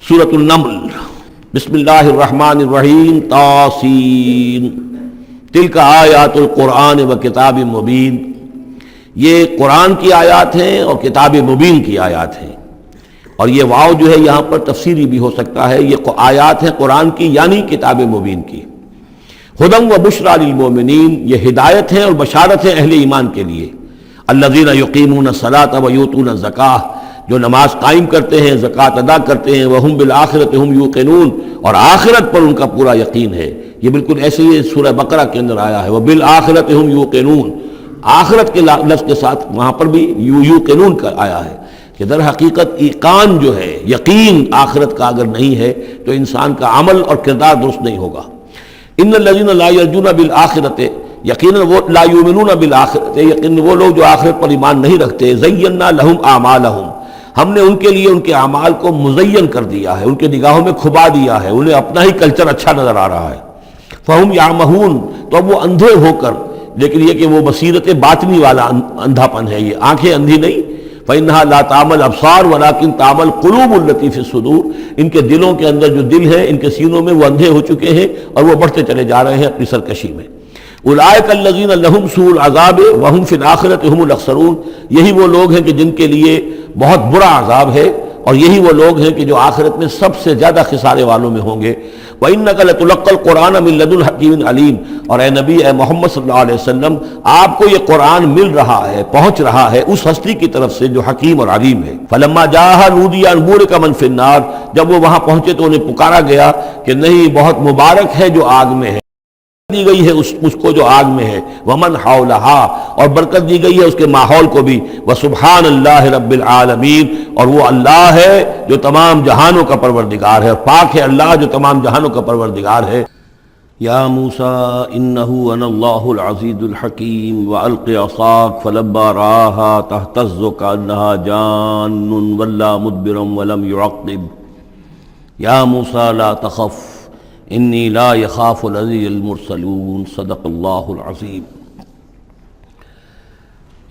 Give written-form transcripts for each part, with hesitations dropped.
سورۃ النمل، بسم اللہ الرحمن الرحیم، طاسین، تلک آیات القرآن و کتاب مبین، یہ قرآن کی آیات ہیں اور کتاب مبین کی آیات ہیں۔ اور یہ واو جو ہے یہاں پر تفسیری بھی ہو سکتا ہے، یہ آیات ہیں قرآن کی یعنی کتاب مبین کی۔ ہدی و بشریٰ للمؤمنین، یہ ہدایت ہیں اور بشارت ہیں اہل ایمان کے لیے۔ الذین یقیمون الصلاۃ و یؤتون الزکاۃ، جو نماز قائم کرتے ہیں، زکوٰۃ ادا کرتے ہیں، وہم بالآخرۃ ہم یوقنون، اور آخرت پر ان کا پورا یقین ہے۔ یہ بالکل ایسے ہی سورہ بقرہ کے اندر آیا ہے، وبالآخرۃ ہم یوقنون، آخرت کے لفظ کے ساتھ وہاں پر بھی یوقنون کا آیا ہے کہ در حقیقت ایقان جو ہے، یقین آخرت کا اگر نہیں ہے تو انسان کا عمل اور کردار درست نہیں ہوگا۔ ان الذین لا یرجون بالآخرۃ، یقیناً وہ لا یؤمنون بالآخرۃ، یقیناً وہ لوگ جو آخرت پر ایمان نہیں رکھتے، زینا لہم اعمالہم، ہم نے ان کے لیے ان کے اعمال کو مزین کر دیا ہے، ان کے نگاہوں میں کھبا دیا ہے، انہیں اپنا ہی کلچر اچھا نظر آ رہا ہے۔ فہم یعمہون، تو اب وہ اندھے ہو کر، لیکن یہ کہ وہ بصیرت باطنی والا اندھا پن ہے، یہ آنکھیں اندھی نہیں۔ فإنها لا تعمى الأبصار ولكن تعمى القلوب التي في الصدور، ان کے دلوں کے اندر جو دل ہے، ان کے سینوں میں وہ اندھے ہو چکے ہیں اور وہ بڑھتے چلے جا رہے ہیں اپنی سرکشی میں۔ اولئک الذین لہم سوء العذاب وہم فی الآخرۃ ہم الاخسرون، یہی وہ لوگ ہیں کہ جن کے لیے بہت برا عذاب ہے، اور یہی وہ لوگ ہیں کہ جو آخرت میں سب سے زیادہ خسارے والوں میں ہوں گے۔ وَإِنَّكَ لَتُلَقَّى الْقُرْآنَ مِن لَدُنْ حَكِيمٍ عَلِيمٍ، اور اے نبی، اے محمد صلی اللہ علیہ وسلم، آپ کو یہ قرآن مل رہا ہے، پہنچ رہا ہے اس ہستی کی طرف سے جو حکیم اور علیم ہے۔ فَلَمَّا جَاءَهَا نُودِيَ أَن بُورِكَ مَن فِي النَّارِ، جب وہ وہاں پہنچے تو انہیں پکارا گیا کہ نہیں، بہت مبارک ہے جو آگ میں ہے، دی گئی ہے اس کو جو آگ میں ہے، ومن حولہا، اور برکت دی گئی ہے اس کے ماحول کو بھی، وسبحان اللہ رب العالمین، اور وہ اللہ ہے جو تمام جہانوں کا پروردگار ہے، اور پاک ہے اللہ جو تمام جہانوں کا پروردگار ہے۔ یا موسیٰ انہ انا اللہ العزیز الحکیم والق عصاک فلما رآہا تہتز کأنہا جان ولا مدبرا ولم يعقب یا موسیٰ لا تخف انی لا یخاف لدی المرسلون، صدق اللہ العظیم۔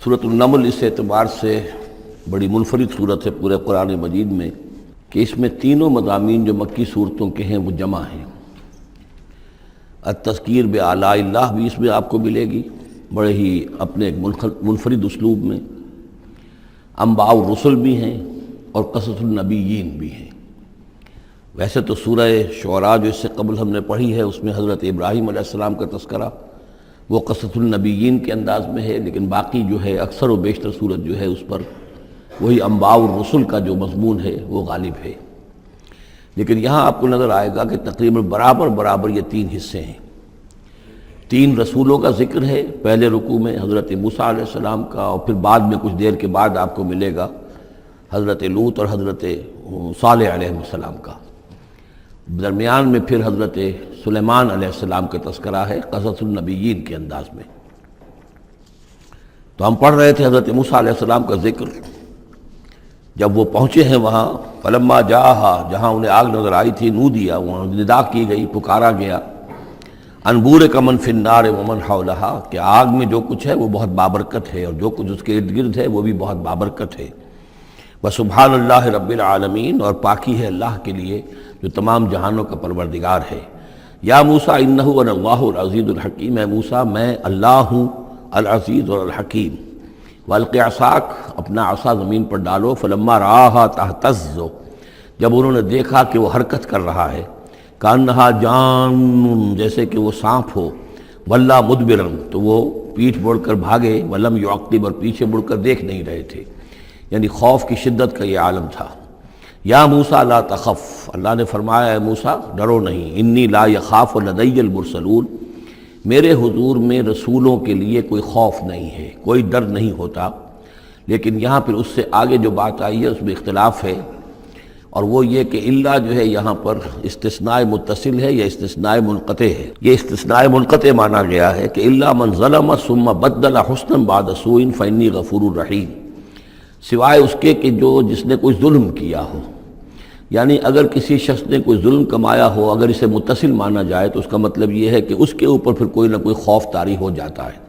سورۃ النمل اس اعتبار سے بڑی منفرد صورت ہے پورے قرآن مجید میں کہ اس میں تینوں مضامین جو مکی صورتوں کے ہیں وہ جمع ہیں۔ التذکیر بآلاء اللہ بھی اس میں آپ کو ملے گی، بڑے ہی اپنے ایک منفرد اسلوب میں۔ انباء الرسل بھی ہیں اور قصص النبیین بھی ہیں۔ ویسے تو سورہ شعراء جو اس سے قبل ہم نے پڑھی ہے اس میں حضرت ابراہیم علیہ السلام کا تذکرہ وہ قصص النبیین کے انداز میں ہے، لیکن باقی جو ہے اکثر و بیشتر صورت جو ہے اس پر وہی انباء الرسل کا جو مضمون ہے وہ غالب ہے۔ لیکن یہاں آپ کو نظر آئے گا کہ تقریباً برابر یہ تین حصے ہیں۔ تین رسولوں کا ذکر ہے، پہلے رکوع میں حضرت موسیٰ علیہ السلام کا، اور پھر بعد میں کچھ دیر کے بعد آپ کو ملے گا حضرت لوط اور حضرت صالح علیہ السلام کا۔ درمیان میں پھر حضرت سلیمان علیہ السلام کا تذکرہ ہے قصص النبیین کے انداز میں۔ تو ہم پڑھ رہے تھے حضرت موسیٰ علیہ السلام کا ذکر، جب وہ پہنچے ہیں وہاں، فلما جاہا، جہاں انہیں آگ نظر آئی تھی، نودیا، وہاں ندا کی گئی، پکارا گیا، ان بورک من فی النار ومن حولہا، کہ آگ میں جو کچھ ہے وہ بہت بابرکت ہے اور جو کچھ اس کے ارد گرد ہے وہ بھی بہت بابرکت ہے۔ وسبحان اللہ رب العالمین، اور پاکی ہے اللہ کے لیے جو تمام جہانوں کا پروردگار ہے۔ یا موسیٰ انہ انا اللہ العزیز الحکیم، اے موسیٰ میں اللہ ہوں العزیز اور الحکیم۔ والق عصاک، اپنا عصا زمین پر ڈالو، فلما رآہا تہتز، جب انہوں نے دیکھا کہ وہ حرکت کر رہا ہے، کأنہا جان، جیسے کہ وہ سانپ ہو، ولا مدبرا، تو وہ پیٹھ موڑ کر بھاگے، ولم یعقب، اور پیچھے مڑ کر دیکھ نہیں رہے تھے، یعنی خوف کی شدت کا یہ عالم تھا۔ یا موسیٰ لا تخف، اللہ نے فرمایا اے موسیٰ ڈرو نہیں، انی لا یخاف لدی المرسلون، میرے حضور میں رسولوں کے لیے کوئی خوف نہیں ہے، کوئی ڈر نہیں ہوتا۔ لیکن یہاں پھر اس سے آگے جو بات آئی ہے اس میں اختلاف ہے، اور وہ یہ کہ اللہ جو ہے یہاں پر استثناء متصل ہے یا استثناء منقطع ہے۔ یہ استثناء منقطع مانا گیا ہے کہ الا من ظلم ثم بدل حسنا بعد سوء فانی غفور رحیم، سوائے اس کے کہ جس نے کوئی ظلم کیا ہو، یعنی اگر کسی شخص نے کوئی ظلم کمایا ہو، اگر اسے متصل مانا جائے تو اس کا مطلب یہ ہے کہ اس کے اوپر پھر کوئی نہ کوئی خوف طاری ہو جاتا ہے۔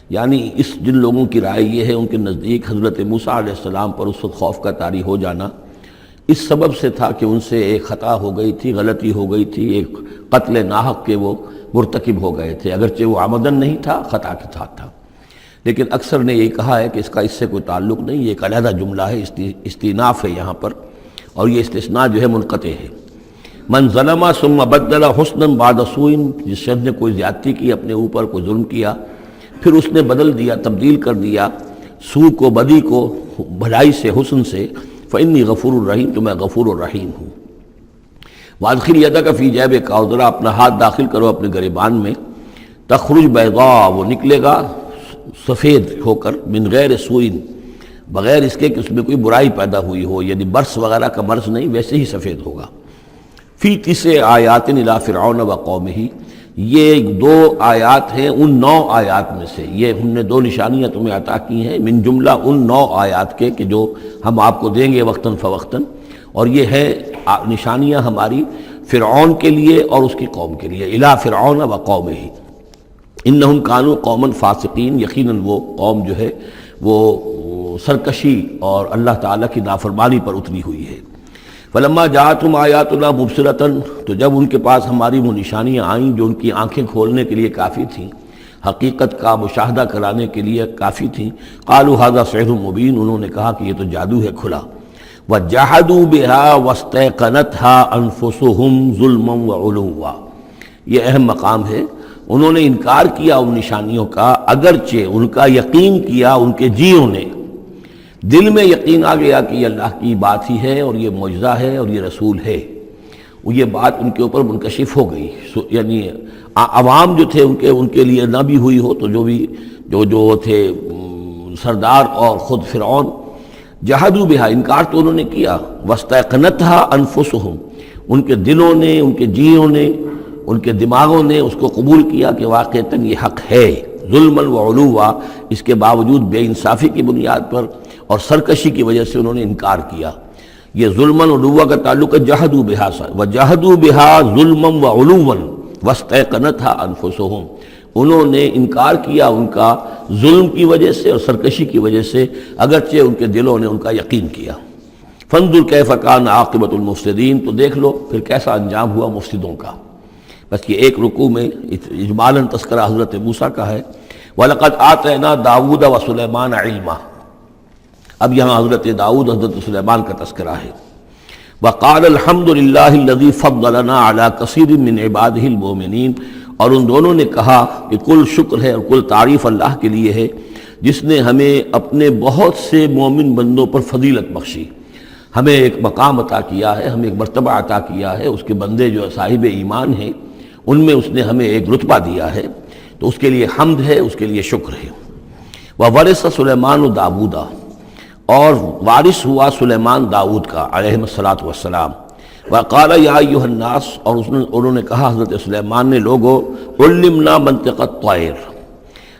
یعنی جن لوگوں کی رائے یہ ہے، ان کے نزدیک حضرت موسیٰ علیہ السلام پر اس وقت خوف کا طاری ہو جانا اس سبب سے تھا کہ ان سے ایک خطا ہو گئی تھی، غلطی ہو گئی تھی، ایک قتل ناحق کے وہ مرتکب ہو گئے تھے، اگرچہ وہ عمدن نہیں تھا، خطا کے ساتھ تھا۔ لیکن اکثر نے یہ کہا ہے کہ اس کا اس سے کوئی تعلق نہیں، یہ ایک علیحدہ جملہ ہے، استئناف ہے یہاں پر، اور یہ استثناء جو ہے منقطع ہے۔ من ظلم ثم بدل حسنا بعد سوء، جس شخص نے کوئی زیادتی کی اپنے اوپر، کوئی ظلم کیا، پھر اس نے بدل دیا، تبدیل کر دیا سوء کو، بدی کو، بھلائی سے، حسن سے، فإنی غفور الرحیم، تو میں غفور الرحیم ہوں۔ وادخل یدک فی جیبک، اور ذرا اپنا ہاتھ داخل کرو اپنے گریبان میں، تخرج بیضاء، وہ نکلے گا سفید ہو کر، من غیر سوء، بغیر اس کے کہ اس میں کوئی برائی پیدا ہوئی ہو، یعنی برس وغیرہ کا مرض نہیں، ویسے ہی سفید ہوگا۔ فی 9 آیات الی فرعون و قومہ، یہ 2 آیات ہیں ان 9 آیات میں سے، یہ ہم نے 2 نشانیاں تمہیں عطا کی ہیں من جملہ ان 9 آیات کے کہ جو ہم آپ کو دیں گے وقتاً فوقتاً، اور یہ ہے نشانیاں ہماری فرعون کے لیے اور اس کی قوم کے لیے، الی فرعون و قومہ انہم کانوا قوما فاسقین، یقیناً وہ قوم جو ہے وہ سرکشی اور اللہ تعالیٰ کی نافرمانی پر اتری ہوئی ہے۔ فلما جاءتهم آیاتنا مبصرۃ، تو جب ان کے پاس ہماری وہ نشانیاں آئیں جو ان کی آنکھیں کھولنے کے لیے کافی تھیں، حقیقت کا مشاہدہ کرانے کے لیے کافی تھیں، قالوا ھذا سحر مبین، انہوں نے کہا کہ یہ تو جادو ہے کھلا۔ وجحدوا بها واستيقنتها انفسهم ظلما وعلوا، یہ اہم مقام ہے، انہوں نے انکار کیا ان نشانیوں کا، اگرچہ ان کا یقین کیا ان کے جیوں نے، دل میں یقین آ گیا کہ یہ اللہ کی بات ہی ہے اور یہ معجزہ ہے اور یہ رسول ہے، وہ یہ بات ان کے اوپر منکشف ہو گئی، یعنی عوام جو تھے ان کے لیے نہ بھی ہوئی ہو تو جو تھے سردار اور خود فرعون، جحدوا بہا، انکار تو انہوں نے کیا، واستيقنتها انفسهم، ان کے دلوں نے، ان کے جیوں نے، ان کے دماغوں نے اس کو قبول کیا کہ واقعتاً یہ حق ہے، ظلما وعلوا، اس کے باوجود بے انصافی کی بنیاد پر اور سرکشی کی وجہ سے انہوں نے انکار کیا۔ یہ ظلما وعلوا کا تعلق ہے جحدوا بہا سے، وجحدوا بہا ظلما وعلوا واستيقنتها انفسهم، انہوں نے انکار کیا ان کا ظلم کی وجہ سے اور سرکشی کی وجہ سے، اگرچہ ان کے دلوں نے ان کا یقین کیا۔ فانظر کیف کان عاقبۃ المفسدین، تو دیکھ لو پھر کیسا انجام ہوا مفسدوں کا۔ بس یہ ایک رکوع میں اجمالاً تذکرہ حضرت موسیٰ کا ہے، وَلَقَدْ آتَيْنَا دَاوُودَ وَسُلَيْمَانَ عِلْمًا، اب یہاں حضرت داؤد، حضرت سلیمان کا تذکرہ ہے۔ وَقَالَ الْحَمْدُ لِلَّهِ الَّذِي فَضَّلَنَا عَلَى كَثِيرٍ مِّنْ عِبَادِهِ الْمُؤْمِنِينَ، اور ان دونوں نے کہا کہ کل شکر ہے اور کل تعریف اللہ کے لیے ہے جس نے ہمیں اپنے بہت سے مومن بندوں پر فضیلت بخشی، ہمیں ایک مقام عطا کیا ہے، ہمیں ایک مرتبہ عطا کیا ہے، اس کے بندے جو صاحب ایمان ہیں ان میں اس نے ہمیں ایک رتبہ دیا ہے، تو اس کے لیے حمد ہے، اس کے لیے شکر ہے۔ وَوَرِثَ سُلَيْمَانُ دَاوُودَ، اور وارث ہوا سلیمان داؤد کا علیہ الصلاۃ والسلام۔ وقال یا ایھا الناس، اور انہوں نے کہا حضرت سلیمان نے، لوگو علمنا منطق الطیر،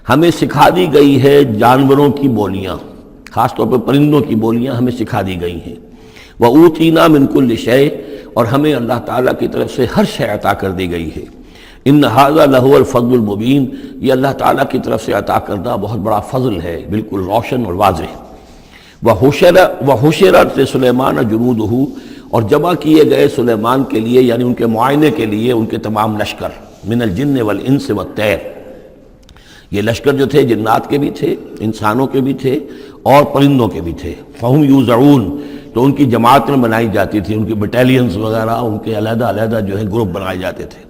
ہمیں سکھا دی گئی ہے جانوروں کی بولیاں، خاص طور پر پرندوں کی بولیاں ہمیں سکھا دی گئی ہیں۔ وَأُوتِینَا مِن كُلِّ شَیْءٍ، اور ہمیں اللہ تعالیٰ کی طرف سے ہر شے عطا کر دی گئی ہے۔ ان ھذا لہو الفضل المبین، یہ اللہ تعالیٰ کی طرف سے عطا کردہ بہت بڑا فضل ہے، بالکل روشن اور واضح۔ وَحُشِرَتْ لِسُلَیْمَانَ جُنُودُهُ، اور جمع کیے گئے سلیمان کے لیے، یعنی ان کے معائنے کے لیے، ان کے تمام لشکر، من الجن والانس والطیر، یہ لشکر جو تھے جنات کے بھی تھے، انسانوں کے بھی تھے اور پرندوں کے بھی تھے۔ فَهُمْ يُوزَعُونَ، تو ان کی جماعتیں بنائی جاتی تھی، ان کی بٹالینز وغیرہ، ان کے علیحدہ علیحدہ جو ہے گروپ بنائے جاتے تھے۔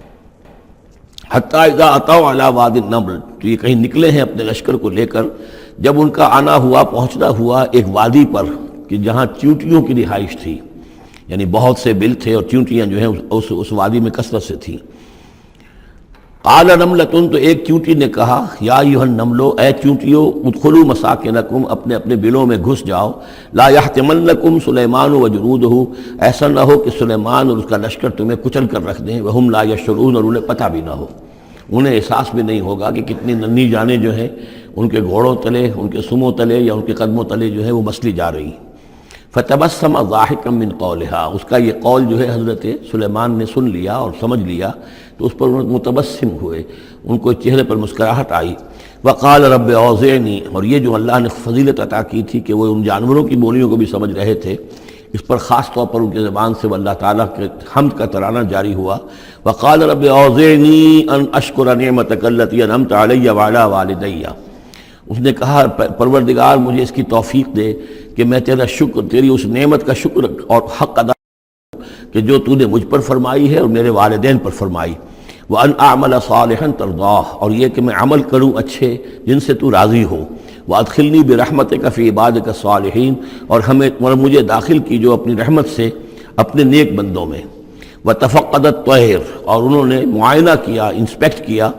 حتیٰ اذا اتوا علی وادی النمل، تو یہ کہیں نکلے ہیں اپنے لشکر کو لے کر، جب ان کا آنا ہوا، پہنچنا ہوا ایک وادی پر کہ جہاں چیونٹیوں کی رہائش تھی، یعنی بہت سے بل تھے اور چیونٹیاں جو ہیں اس وادی میں کثرت سے تھیں۔ قال نملۃ، تو ایک چیونٹی نے کہا، یا ایھا النمل، اے چیونٹیوں، ادخلوا مساکنکم، اپنے اپنے بلوں میں گھس جاؤ، لا یحطمنکم سلیمان وجنودہ، ایسا نہ ہو کہ سلیمان اور اس کا لشکر تمہیں کچل کر رکھ دیں، وہم لا یشعرون، اور انہیں پتہ بھی نہ ہو، انہیں احساس بھی نہیں ہوگا کہ کتنی ننھی جانیں جو ہیں ان کے گھوڑوں تلے، ان کے سموں تلے یا ان کے قدموں تلے جو ہے وہ مسلی جا رہی ہیں۔ فتبسم ضاحکا من قولہا، اس کا یہ قول جو ہے حضرت سلیمان نے سن لیا اور سمجھ لیا تو اس پر متبسم ہوئے، ان کو چہرے پر مسکراہٹ آئی۔ وقال رب اوزعنی، اور یہ جو اللہ نے فضیلت عطا کی تھی کہ وہ ان جانوروں کی بولیوں کو بھی سمجھ رہے تھے، اس پر خاص طور پر ان کی زبان سے وہ اللہ تعالیٰ کے حمد کا ترانہ جاری ہوا. وقال رب اوزعنی ان اشکر نعمتک التی انعمت علی وعلی والدی. اس نے کہا پروردگار مجھے اس کی توفیق دے کہ میں تیرا شکر، تیری اس نعمت کا شکر اور حق ادا کہ جو تو نے مجھ پر فرمائی ہے اور میرے والدین پر فرمائی. وَأَنْ أَعْمَلَ صَالِحًا تَرْضَاهُ، اور یہ کہ میں عمل کروں اچھے جن سے تو راضی ہو. وَأَدْخِلْنِي بِرَحْمَتِكَ فِي عِبَادِكَ الصَّالِحِينَ، اور مجھے داخل کیجو اپنی رحمت سے اپنے نیک بندوں میں. وَتَفَقَّدَ الطَّيْرَ، اور انہوں نے معائنہ کیا، انسپیکٹ کیا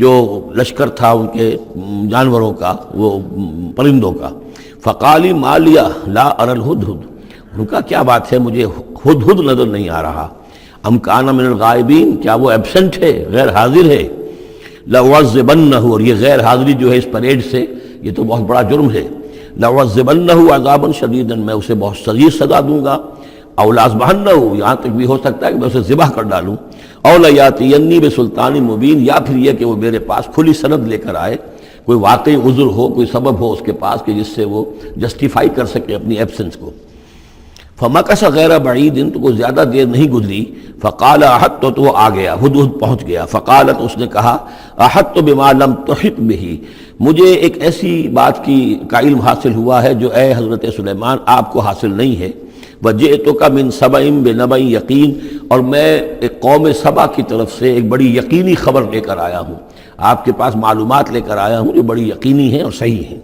جو لشکر تھا ان کے جانوروں کا، وہ پرندوں کا. فَقَالِ مَا لِيَ لَا أَرَى الْهُدْهُدْ، ان کا کیا بات ہے مجھے ہدہد نظر نہیں آ رہا. ام کان من الغائبین، کیا وہ ایبسنٹ ہے، غیر حاضر ہے. لَأُعَذِّبَنَّهُ، اور یہ غیر حاضری جو ہے اس پریڈ سے یہ تو بہت بڑا جرم ہے. لَأُعَذِّبَنَّهُ عَذَابًا شَدِيدًا، میں اسے بہت شدید سزا دوں گا. اَوْ لَأَذْبَحَنَّهُ، یہاں تک بھی ہو سکتا ہے کہ میں اسے ذبح کر ڈالوں. اَوْ لَيَأْتِيَنِّي بِسُلْطَانٍ مُبِينٍ، یا پھر یہ کہ وہ میرے پاس کھلی سند لے کر آئے، کوئی واقعی عذر ہو، کوئی سبب ہو اس کے پاس کہ جس سے وہ جسٹیفائی کر سکے اپنی ایبسنس کو. فمکث غیر بعید، تو کوئی زیادہ دیر نہیں گزری. فقال احطت، تو وہ آ گیا، ہدہد پہنچ گیا. فقالت، اس نے کہا احطت بما لم تحط به، مجھے ایک ایسی بات کا علم حاصل ہوا ہے جو اے حضرت سلیمان آپ کو حاصل نہیں ہے. وجئتک من سبأ بنبأ یقین، اور میں ایک قوم سبا کی طرف سے ایک بڑی یقینی خبر لے کر آیا ہوں، آپ کے پاس معلومات لے کر آیا ہوں جو بڑی یقینی ہیں اور صحیح ہیں.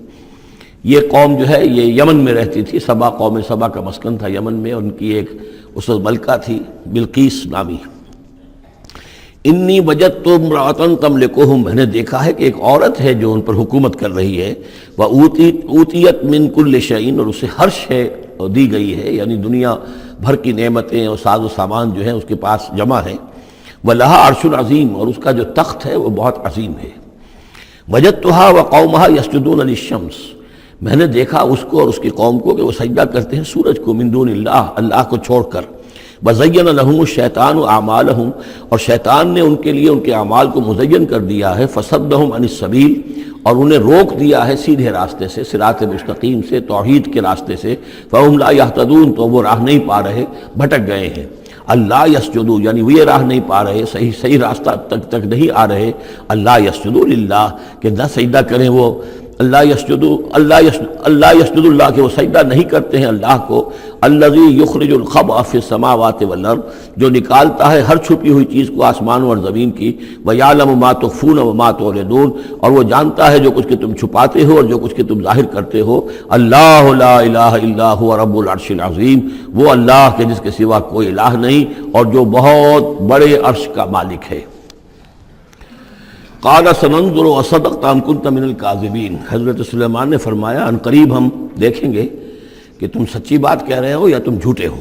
یہ قوم جو ہے یہ یمن میں رہتی تھی، سبا، قوم سبا کا مسکن تھا یمن میں، اور ان کی ایک اس وقت ملکہ تھی بلقیس نامی. انی وجدت امرأۃ تملکہم، میں نے دیکھا ہے کہ ایک عورت ہے جو ان پر حکومت کر رہی ہے. وَأُوتِیَتْ مِن كُلِّ شَيْءٍ، اور اسے ہر شے دی گئی ہے، یعنی دنیا بھر کی نعمتیں اور ساز و سامان جو ہیں اس کے پاس جمع ہے. وَلَهَا عَرْشٌ عَظِيمٌ، اور اس کا جو تخت ہے وہ بہت عظیم ہے. وَجَدتُّهَا وَقَوْمَهَا يَسْجُدُونَ لِلشَّمْسِ، میں نے دیکھا اس کو اور اس کی قوم کو کہ وہ سجدہ کرتے ہیں سورج کو، من دون اللہ، اللہ کو چھوڑ کر. وَزَيَّنَ لَهُمُ الشَّيْطَانُ أَعْمَالَهُمْ، اور شیطان نے ان کے لیے ان کے اعمال کو مزین کر دیا ہے. فَصَدَّهُمْ عَنِ السَّبِيلِ، اور انہیں روک دیا ہے سیدھے راستے سے، صراط مستقیم سے، توحید کے راستے سے. فَهُمْ لَا يَهْتَدُونَ، تو وہ راہ نہیں پا رہے، بھٹک گئے ہیں. اللہ یسجدو، یعنی وہ یہ راہ نہیں پا رہے، صحیح راستہ تک نہیں آ رہے. اللہ یسجدو للہ، کہ نہ سجدہ کریں وہ اللہ یسجدو، اللہ یسجد اللہ، کہ وہ سجدہ نہیں کرتے ہیں اللہ کو. الذی یخرج الخبء فی السماوات والارض، جو نکالتا ہے ہر چھپی ہوئی چیز کو آسمانوں اور زمین کی. ویعلم ما تخفون وما تعلنون، اور وہ جانتا ہے جو کچھ کہ تم چھپاتے ہو اور جو کچھ کہ تم ظاہر کرتے ہو. اللہ لا الہ الا هو رب العرش العظیم، وہ اللہ کے جس کے سوا کوئی الہ نہیں اور جو بہت بڑے عرش کا مالک ہے. قال سننظر اصدقت ام كنت من الكاذبین، حضرت سلیمان نے فرمایا ان قریب ہم دیکھیں گے کہ تم سچی بات کہہ رہے ہو یا تم جھوٹے ہو،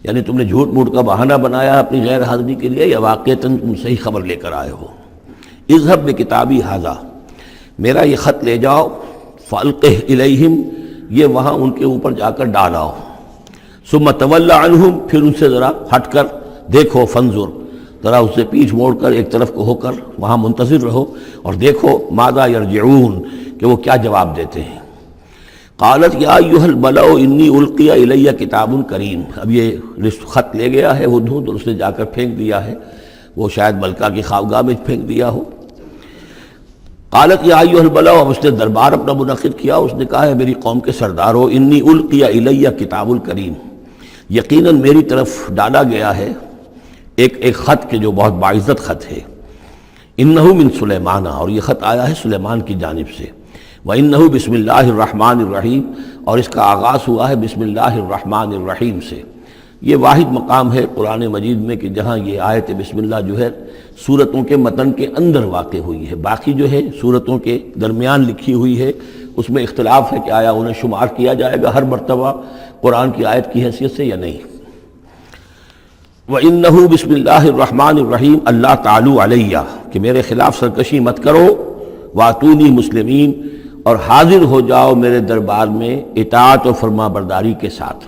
یعنی تم نے جھوٹ موٹ کا بہانہ بنایا اپنی غیر حاضری کے لیے یا واقعتاً تم صحیح خبر لے کر آئے ہو. اذهب بکتابی ھذا، میرا یہ خط لے جاؤ. فالقہ الیہم، یہ وہاں ان کے اوپر جا کر ڈالاؤ. ثم تول عنہم، پھر ان سے ذرا ہٹ کر دیکھو. فانظر، ذرا اس سے پیٹھ موڑ کر ایک طرف کو ہو کر وہاں منتظر رہو اور دیکھو ماذا یرجعون، کہ وہ کیا جواب دیتے ہیں. قالت یا ایھا الملأ انی القی الی کتاب کریم، اب یہ خط لے گیا ہے ہدہد اور اس نے جا کر پھینک دیا ہے، وہ شاید ملکہ کی خوابگاہ میں پھینک دیا ہو. قالت یا ایھا الملأ، اب اس نے دربار اپنا منعقد کیا، اس نے کہا ہے میری قوم کے سردارو، انی القی الی کتاب کریم، یقیناً میری طرف ڈالا گیا ہے ایک خط کے جو بہت باعزت خط ہے. انہو من سلیمان، اور یہ خط آیا ہے سلیمان کی جانب سے. وَإِنَّهُ بسم اللہ الرحمن الرحیم، اور اس کا آغاز ہوا ہے بسم اللہ الرحمن الرحیم سے. یہ واحد مقام ہے قرآن مجید میں کہ جہاں یہ آیت بسم اللہ جو ہے سورتوں کے متن کے اندر واقع ہوئی ہے. باقی جو ہے سورتوں کے درمیان لکھی ہوئی ہے، اس میں اختلاف ہے کہ آیا انہیں شمار کیا جائے گا ہر مرتبہ قرآن کی آیت کی حیثیت سے یا نہیں. وَإِنَّهُ بسم اللہ الرحمن الرحیم اللہ تعالی علیہ، کہ میرے خلاف سرکشی مت کرو. وَأْتُونِي مسلمین، اور حاضر ہو جاؤ میرے دربار میں اطاعت اور فرما برداری کے ساتھ،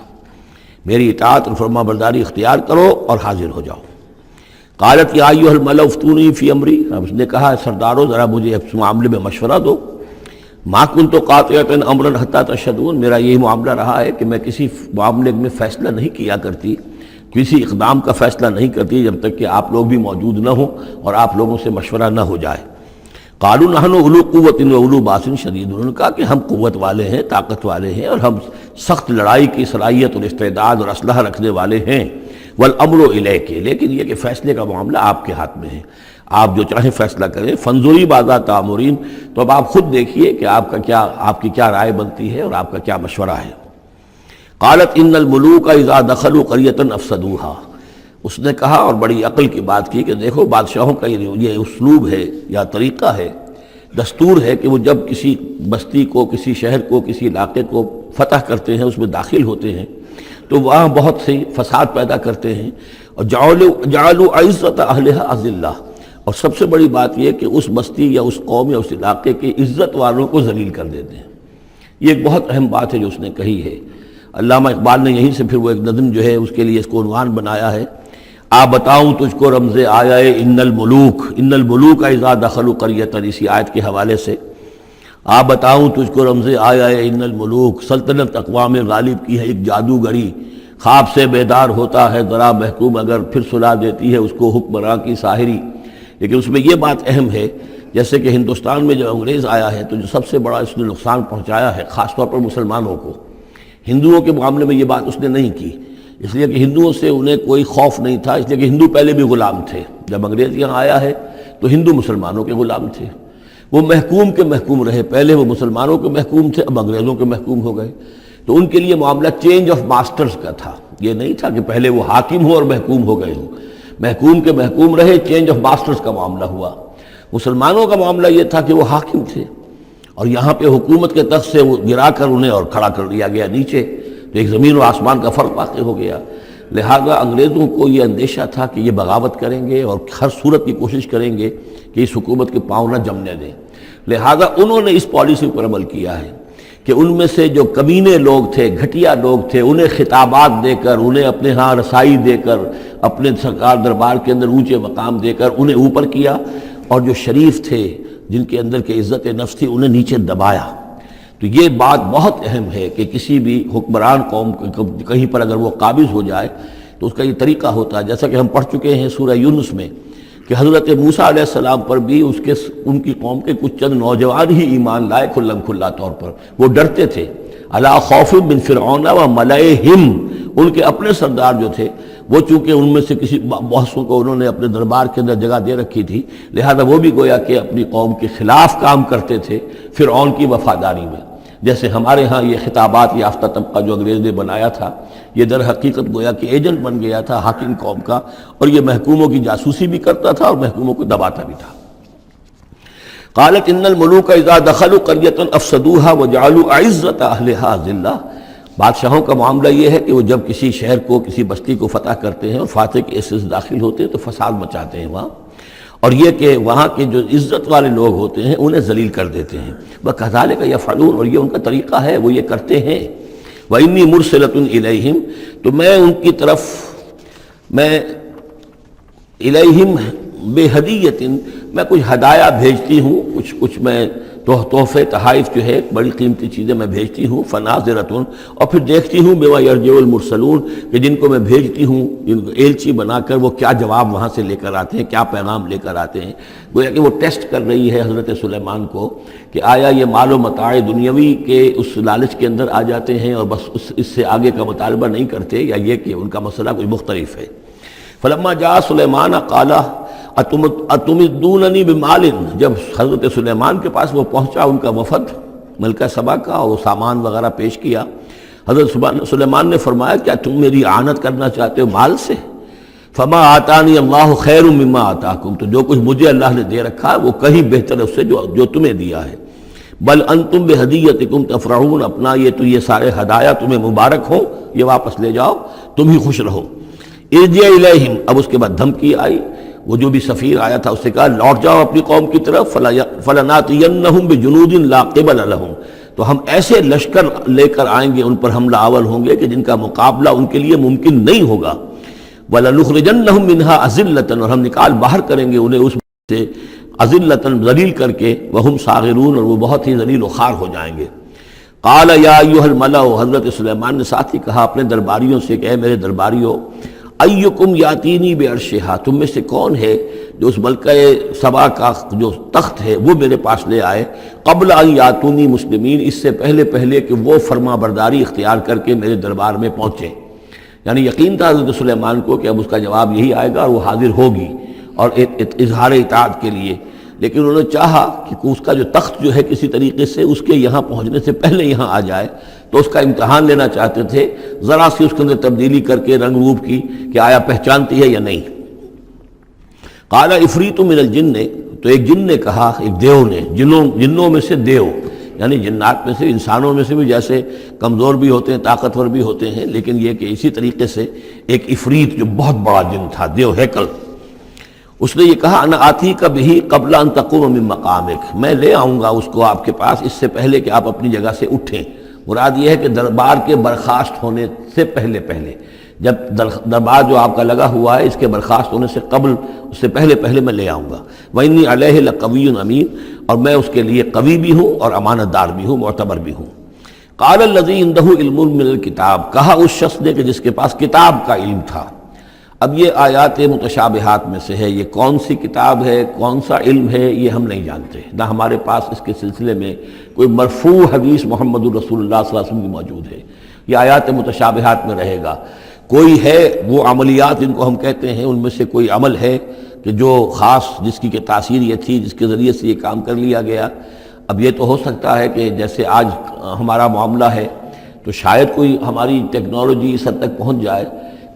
میری اطاعت اور فرما برداری اختیار کرو اور حاضر ہو جاؤ. قالت یا ایھا الملأ افتونی فی امری، اب اس نے کہا سردارو ذرا مجھے اس معاملے میں مشورہ دو. ما کنت قاطعۃ امرا حتی تشہدون، میرا یہی معاملہ رہا ہے کہ میں کسی معاملے میں فیصلہ نہیں کیا کرتی، کسی اقدام کا فیصلہ نہیں کرتی جب تک کہ آپ لوگ بھی موجود نہ ہوں اور آپ لوگوں سے مشورہ نہ ہو جائے۔ قالوا نحن اولو قوت و اولو باس شدید، انہوں نے کہا کہ ہم قوت والے ہیں، طاقت والے ہیں، اور ہم سخت لڑائی کی صلاحیت اور استعداد اور اسلحہ رکھنے والے ہیں۔ والامر الیک، لیکن یہ کہ فیصلے کا معاملہ آپ کے ہاتھ میں ہے، آپ جو چاہیں فیصلہ کریں۔ فانظری ماذا تأمرین، تو اب آپ خود دیکھیے کہ آپ کی کیا رائے بنتی ہے اور آپ کا کیا مشورہ ہے۔ قالت ان الملوک اذا دخلوا قریۃ افسدوها، اس نے کہا اور بڑی عقل کی بات کی کہ دیکھو بادشاہوں کا یہ اسلوب ہے یا طریقہ ہے، دستور ہے کہ وہ جب کسی بستی کو، کسی شہر کو، کسی علاقے کو فتح کرتے ہیں، اس میں داخل ہوتے ہیں تو وہاں بہت سے فساد پیدا کرتے ہیں، اور جعلوا عزت اہلها اذلہ، اور سب سے بڑی بات یہ کہ اس بستی یا اس قوم یا اس علاقے کے عزت والوں کو ذلیل کر دیتے ہیں۔ یہ ایک بہت اہم بات ہے جو اس نے کہی ہے۔ علامہ اقبال نے یہیں سے پھر وہ ایک نظم جو ہے اس کے لیے اس کو عنوان بنایا ہے، آ بتاؤں تجھ کو رمز آیا ان الملوک اذا دخلوا قریۃ، اسی آیت کے حوالے سے آ بتاؤں تجھ کو رمز آیا ان الملوک، سلطنت اقوام غالب کی ہے ایک جادوگری، خواب سے بیدار ہوتا ہے ذرا محکوم اگر پھر سلا دیتی ہے اس کو حکمراں کی ساحری۔ لیکن اس میں یہ بات اہم ہے، جیسے کہ ہندوستان میں جب انگریز آیا ہے تو جو سب سے بڑا اس نے نقصان پہنچایا ہے خاص طور پر مسلمانوں کو، ہندوؤں کے معاملے میں یہ بات اس نے نہیں کی، اس لیے کہ ہندوؤں سے انہیں کوئی خوف نہیں تھا، اس لیے کہ ہندو پہلے بھی غلام تھے۔ جب انگریز یہاں آیا ہے تو ہندو مسلمانوں کے غلام تھے، وہ محکوم کے محکوم رہے، پہلے وہ مسلمانوں کے محکوم تھے، اب انگریزوں کے محکوم ہو گئے، تو ان کے لیے معاملہ چینج آف ماسٹرز کا تھا، یہ نہیں تھا کہ پہلے وہ حاکم ہو اور محکوم ہو گئے ہوں، محکوم کے محکوم رہے، چینج آف ماسٹرز کا معاملہ ہوا۔ مسلمانوں کا معاملہ یہ تھا کہ وہ حاکم تھے، اور یہاں پہ حکومت کے تخت سے وہ گرا کر انہیں اور کھڑا کر دیا گیا نیچے، تو ایک زمین و آسمان کا فرق واقع ہو گیا۔ لہذا انگریزوں کو یہ اندیشہ تھا کہ یہ بغاوت کریں گے اور ہر صورت کی کوشش کریں گے کہ اس حکومت کے پاؤں نہ جمنے دیں، لہذا انہوں نے اس پالیسی پر عمل کیا ہے کہ ان میں سے جو کمینے لوگ تھے، گھٹیا لوگ تھے، انہیں خطابات دے کر، انہیں اپنے ہاں رسائی دے کر، اپنے سرکار دربار کے اندر اونچے مقام دے کر انہیں اوپر کیا، اور جو شریف تھے جن کے اندر کے عزت نفس تھی انہیں نیچے دبایا۔ تو یہ بات بہت اہم ہے کہ کسی بھی حکمران قوم کہیں پر اگر وہ قابض ہو جائے تو اس کا یہ طریقہ ہوتا ہے، جیسا کہ ہم پڑھ چکے ہیں سورہ یونس میں کہ حضرت موسیٰ علیہ السلام پر بھی ان کی قوم کے کچھ چند نوجوان ہی ایمان لائے کھلم کھلا طور پر، وہ ڈرتے تھے۔ الا خوف من فرعون و ملئہم، ان کے اپنے سردار جو تھے وہ چونکہ ان میں سے کسی بہتوں کو انہوں نے اپنے دربار کے اندر جگہ دے رکھی تھی، لہذا وہ بھی گویا کہ اپنی قوم کے خلاف کام کرتے تھے فرعون کی وفاداری میں۔ جیسے ہمارے ہاں یہ خطابات یافتہ طبقہ جو انگریز نے بنایا تھا، یہ در حقیقت گویا کہ ایجنٹ بن گیا تھا حاکم قوم کا، اور یہ محکوموں کی جاسوسی بھی کرتا تھا اور محکوموں کو دباتا بھی تھا۔ قالت ان الملوک اذا دخلوا قریۃ افسدوها وجعلوا عزت اہلها ذلہ، بادشاہوں کا معاملہ یہ ہے کہ وہ جب کسی شہر کو، کسی بستی کو فتح کرتے ہیں اور فاتح کے حصے سے داخل ہوتے ہیں تو فساد مچاتے ہیں وہاں، اور یہ کہ وہاں کے جو عزت والے لوگ ہوتے ہیں انہیں ذلیل کر دیتے ہیں۔ وَكَذَلِكَ يَفْعَلُونَ، اور یہ ان کا طریقہ ہے، وہ یہ کرتے ہیں۔ وَإِنِّي مُرْسِلَةٌ إِلَيْهِمْ، تو میں ان کی طرف، میں الیہم بِہَدِيَّةٍ، میں کچھ ہدایہ بھیجتی ہوں، کچھ میں تحفے تحائف جو ہے بڑی قیمتی چیزیں میں بھیجتی ہوں۔ فَنَاظِرَةٌ، اور پھر دیکھتی ہوں بِمَا يَرْجِعُ الْمُرْسَلُونَ، کہ جن کو میں بھیجتی ہوں ایلچی بنا کر وہ کیا جواب وہاں سے لے کر آتے ہیں، کیا پیغام لے کر آتے ہیں۔ گویا کہ وہ ٹیسٹ کر رہی ہے حضرت سلیمان کو کہ آیا یہ مال و متاع دنیاوی کے اس لالچ کے اندر آ جاتے ہیں اور بس اس سے آگے کا مطالبہ نہیں کرتے، یا یہ کہ ان کا مسئلہ کوئی مختلف ہے۔ فلما جاء سلیمان قال اتمدوننی بمال، جب حضرت سلیمان کے پاس وہ پہنچا ان کا وفد ملکہ سبا کا، اور وہ سامان وغیرہ پیش کیا، حضرت سلیمان نے فرمایا کیا تم میری اعانت کرنا چاہتے ہو مال سے؟ فما آتانی اللہ خیر مما آتاکم، تو جو کچھ مجھے اللہ نے دے رکھا ہے وہ کہیں بہتر ہے اس سے جو تمہیں دیا ہے۔ بل انتم بہدیتکم تفرحون، اپنا یہ سارے ہدایہ تمہیں مبارک ہوں، یہ واپس لے جاؤ، تم ہی خوش رہو۔ ارجع الیہم، اب اس کے بعد دھمکی آئی، وہ جو بھی سفیر آیا تھا اس سے کہا لوٹ جاؤ اپنی قوم کی طرف، فلناتینہم بجنود لا قبل لہم، تو ہم ایسے لشکر لے کر آئیں گے ان پر حملہ آور ہوں گے کہ جن کا مقابلہ ان کے لیے ممکن نہیں ہوگا۔ وَلَنُخْرِجَنَّهُم مِّنْهَا أَذِلَّةً، اور ہم نکال باہر کریں گے انہیں اس سے اذلۃً ذلیل کر کے، وہم صاغرون اور وہ بہت ہی ذلیل و خوار ہو جائیں گے۔ قال یا ایھا الملأ، حضرت سلیمان نے ساتھ ہی کہا اپنے درباریوں سے کہ اے میرے درباریوں، ایکم یاتینی بعرشھا، تم میں سے کون ہے جو اس ملکہ سبا کا جو تخت ہے وہ میرے پاس لے آئے، قبل ان یاتونی مسلمین، اس سے پہلے کہ وہ فرما برداری اختیار کر کے میرے دربار میں پہنچے۔ یعنی یقین تھا حضرت سلیمان کو کہ اب اس کا جواب یہی آئے گا اور وہ حاضر ہوگی اور اظہار اطاعت کے لیے، لیکن انہوں نے چاہا کہ اس کا جو تخت جو ہے کسی طریقے سے اس کے یہاں پہنچنے سے پہلے یہاں آ جائے، تو اس کا امتحان لینا چاہتے تھے، ذرا سی اس کے اندر تبدیلی کر کے رنگ روپ کی کہ آیا پہچانتی ہے یا نہیں۔ قال عفریت من الجن، تو ایک جن نے کہا، ایک دیو نے، جنوں میں سے دیو، یعنی جنات میں سے، انسانوں میں سے بھی جیسے کمزور بھی ہوتے ہیں طاقتور بھی ہوتے ہیں، لیکن یہ کہ اسی طریقے سے ایک عفریت جو بہت بڑا جن تھا، دیو ہیکل، اس نے یہ کہا انا آتی کا بھی قبل ان تقوم من مقامک، میں لے آؤں گا اس کو آپ کے پاس اس سے پہلے کہ آپ اپنی جگہ سے اٹھیں۔ مراد یہ ہے کہ دربار کے برخاست ہونے سے پہلے جب دربار جو آپ کا لگا ہوا ہے اس کے برخاست ہونے سے قبل، اس سے پہلے میں لے آؤں گا۔ وَإِنِّي عَلَيْهِ لَقَوِيٌّ أَمِينٌ، اور میں اس کے لیے قوی بھی ہوں اور امانت دار بھی ہوں، معتبر بھی ہوں۔ قال الذي عنده علم من الكتاب، کہا اس شخص نے کہ جس کے پاس کتاب کا علم تھا۔ اب یہ آیات متشابہات میں سے ہے، یہ کون سی کتاب ہے، کون سا علم ہے، یہ ہم نہیں جانتے، نہ ہمارے پاس اس کے سلسلے میں کوئی مرفوع حدیث محمد الرسول اللہ صلی اللہ علیہ وسلم کی موجود ہے۔ یہ آیات متشابہات میں رہے گا۔ کوئی ہے وہ عملیات ان کو ہم کہتے ہیں، ان میں سے کوئی عمل ہے کہ جو خاص جس کی کہ تاثیر یہ تھی، جس کے ذریعے سے یہ کام کر لیا گیا۔ اب یہ تو ہو سکتا ہے کہ جیسے آج ہمارا معاملہ ہے تو شاید کوئی ہماری ٹیکنالوجی اس حد تک پہنچ جائے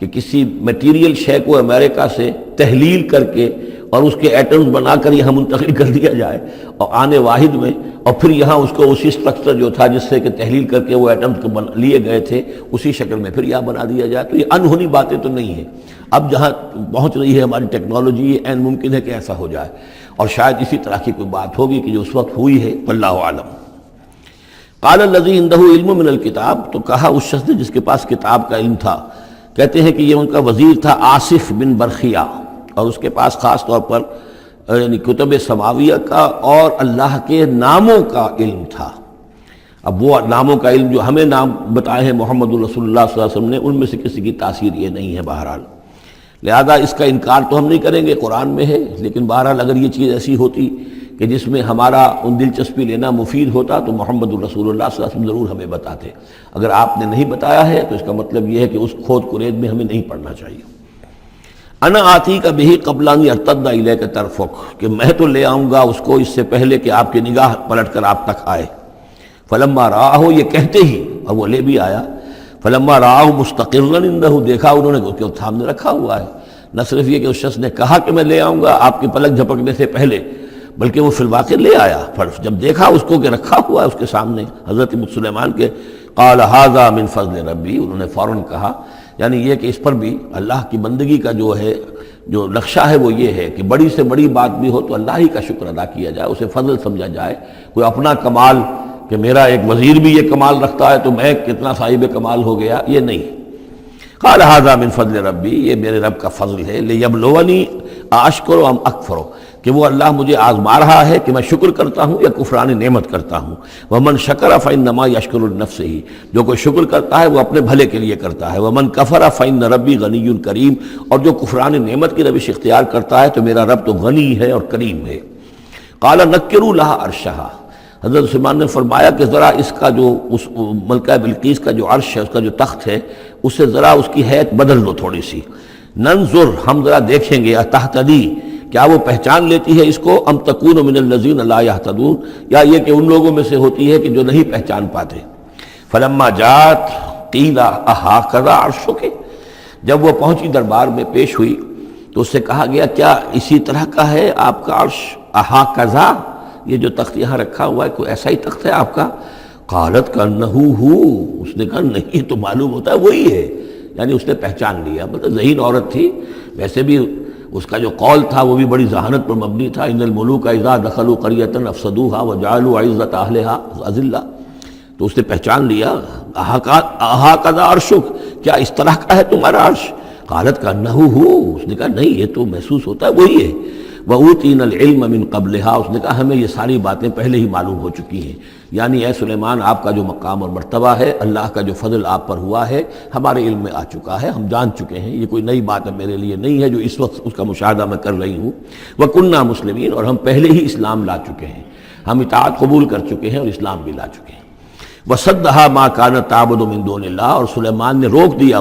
کہ کسی میٹیریل شے کو امریکہ سے تحلیل کر کے اور اس کے ایٹمز بنا کر یہاں منتقل کر دیا جائے اور آنے واحد میں، اور پھر یہاں اس کو اسی سٹرکچر جو تھا جس سے کہ تحلیل کر کے وہ ایٹمز کو لیے گئے تھے اسی شکل میں پھر یہاں بنا دیا جائے۔ تو یہ انہونی باتیں تو نہیں ہیں، اب جہاں پہنچ رہی ہے ہماری ٹیکنالوجی یہ عین ممکن ہے کہ ایسا ہو جائے، اور شاید اسی طرح کی کوئی بات ہوگی کہ جو اس وقت ہوئی ہے، واللہ اعلم۔ قال الذی عنده علم من الکتاب، تو کہا اس شخص نے جس کے پاس کتاب کا علم تھا، کہتے ہیں کہ یہ ان کا وزیر تھا آصف بن برخیہ، اور اس کے پاس خاص طور پر یعنی کتب سماویہ کا اور اللہ کے ناموں کا علم تھا۔ اب وہ ناموں کا علم جو ہمیں نام بتائے ہیں محمد الرسول اللہ صلی اللہ علیہ وسلم نے، ان میں سے کسی کی تاثیر یہ نہیں ہے بہرحال، لہذا اس کا انکار تو ہم نہیں کریں گے، قرآن میں ہے، لیکن بہرحال اگر یہ چیز ایسی ہوتی کہ جس میں ہمارا ان دلچسپی لینا مفید ہوتا تو محمد الرسول اللہ صلی اللہ علیہ وسلم ضرور ہمیں بتاتے۔ اگر آپ نے نہیں بتایا ہے تو اس کا مطلب یہ ہے کہ اس کھود کرید میں ہمیں نہیں پڑھنا چاہیے۔ انا آتی کا بھی قبل ان یرتد الیک طرفک، کہ میں تو لے آؤں گا اس کو اس سے پہلے کہ آپ کی نگاہ پلٹ کر آپ تک آئے۔ فلما رآہ، یہ کہتے ہی اور وہ لے بھی آیا، فلما رآہ مستقرا عنده، دیکھا انہوں نے کہ وہ سامنے رکھا ہوا ہے۔ نہ صرف یہ کہ اس شخص نے کہا کہ میں لے آؤں گا آپ کی پلک جھپکنے سے پہلے، بلکہ وہ فی الواقع لے آیا، پھر جب دیکھا اس کو کہ رکھا ہوا ہے اس کے سامنے حضرت سلیمان کے، قال ھذا من فضل ربی، انہوں نے فوراً کہا، یعنی یہ کہ اس پر بھی اللہ کی بندگی کا جو ہے جو نقشہ ہے وہ یہ ہے کہ بڑی سے بڑی بات بھی ہو تو اللہ ہی کا شکر ادا کیا جائے، اسے فضل سمجھا جائے، کوئی اپنا کمال کہ میرا ایک وزیر بھی یہ کمال رکھتا ہے تو میں کتنا صاحب کمال ہو گیا، یہ نہیں۔ قال ھذا من فضل ربی، یہ میرے رب کا فضل ہے، لیبلونی اشکر ام اکفر، کہ وہ اللہ مجھے آزما رہا ہے کہ میں شکر کرتا ہوں یا کفران نعمت کرتا ہوں۔ ومن شکر فانما یشکر لنفسہ، جو کوئی شکر کرتا ہے وہ اپنے بھلے کے لیے کرتا ہے۔ ومن کفر فان ربی غنی کریم، اور جو کفران نعمت کی روش اختیار کرتا ہے تو میرا رب تو غنی ہے اور کریم ہے۔ قال نکروا لها عرشها، حضرت سلیمان نے فرمایا کہ ذرا اس کا جو اس ملکہ بلقیس کا جو عرش ہے، اس کا جو تخت ہے، اسے ذرا اس کی حیت بدل دو تھوڑی سی، ننظر، ہم ذرا دیکھیں گے، تہتدی، کیا وہ پہچان لیتی ہے اس کو، ام تکون من الذین لا یہتدون، یا یہ کہ ان لوگوں میں سے ہوتی ہے کہ جو نہیں پہچان پاتے۔ فلما جاءت قیل اھاکذا عرشک، جب وہ پہنچی دربار میں پیش ہوئی تو اس سے کہا گیا کیا اسی طرح کا ہے آپ کا عرش، اھاکذا، یہ جو تخت یہاں رکھا ہوا ہے کوئی ایسا ہی تخت ہے آپ کا؟ قالت کانہ ہو، اس نے کہا نہیں، تو معلوم ہوتا ہے وہی ہے، یعنی اس نے پہچان لیا، مطلب ذہین عورت تھی، ویسے بھی اس کا جو قول تھا وہ بھی بڑی ذہانت پر مبنی تھا، ان الملوک اذا دخلوا قریۃ افسدوها وجعلوا عزت اہلها اذلہ، تو اس نے پہچان لیا، اھاکذا عرشک، کیا اس طرح کا ہے تمہارا عرش؟ قالت کانہ ہو، اس نے کہا نہیں، یہ تو محسوس ہوتا ہے وہی ہے۔ وَأُوتِينَا الْعِلْمَ مِنْ قَبْلِهَا، اس نے کہا ہمیں یہ ساری باتیں پہلے ہی معلوم ہو چکی ہیں، یعنی اے سلیمان آپ کا جو مقام اور مرتبہ ہے، اللہ کا جو فضل آپ پر ہوا ہے ہمارے علم میں آ چکا ہے، ہم جان چکے ہیں، یہ کوئی نئی بات اب میرے لیے نہیں ہے جو اس وقت اس کا مشاہدہ میں کر رہی ہوں۔ وَكُنَّا مُسْلِمِينَ، اور ہم پہلے ہی اسلام لا چکے ہیں، ہم اطاعت قبول کر چکے ہیں اور اسلام بھی لا چکے ہیں۔ وَصَدَّهَا مَا كَانَتْ تَعْبُدُ مِن دُونِ اللَّهِ، اور سلیمان نے روک دیا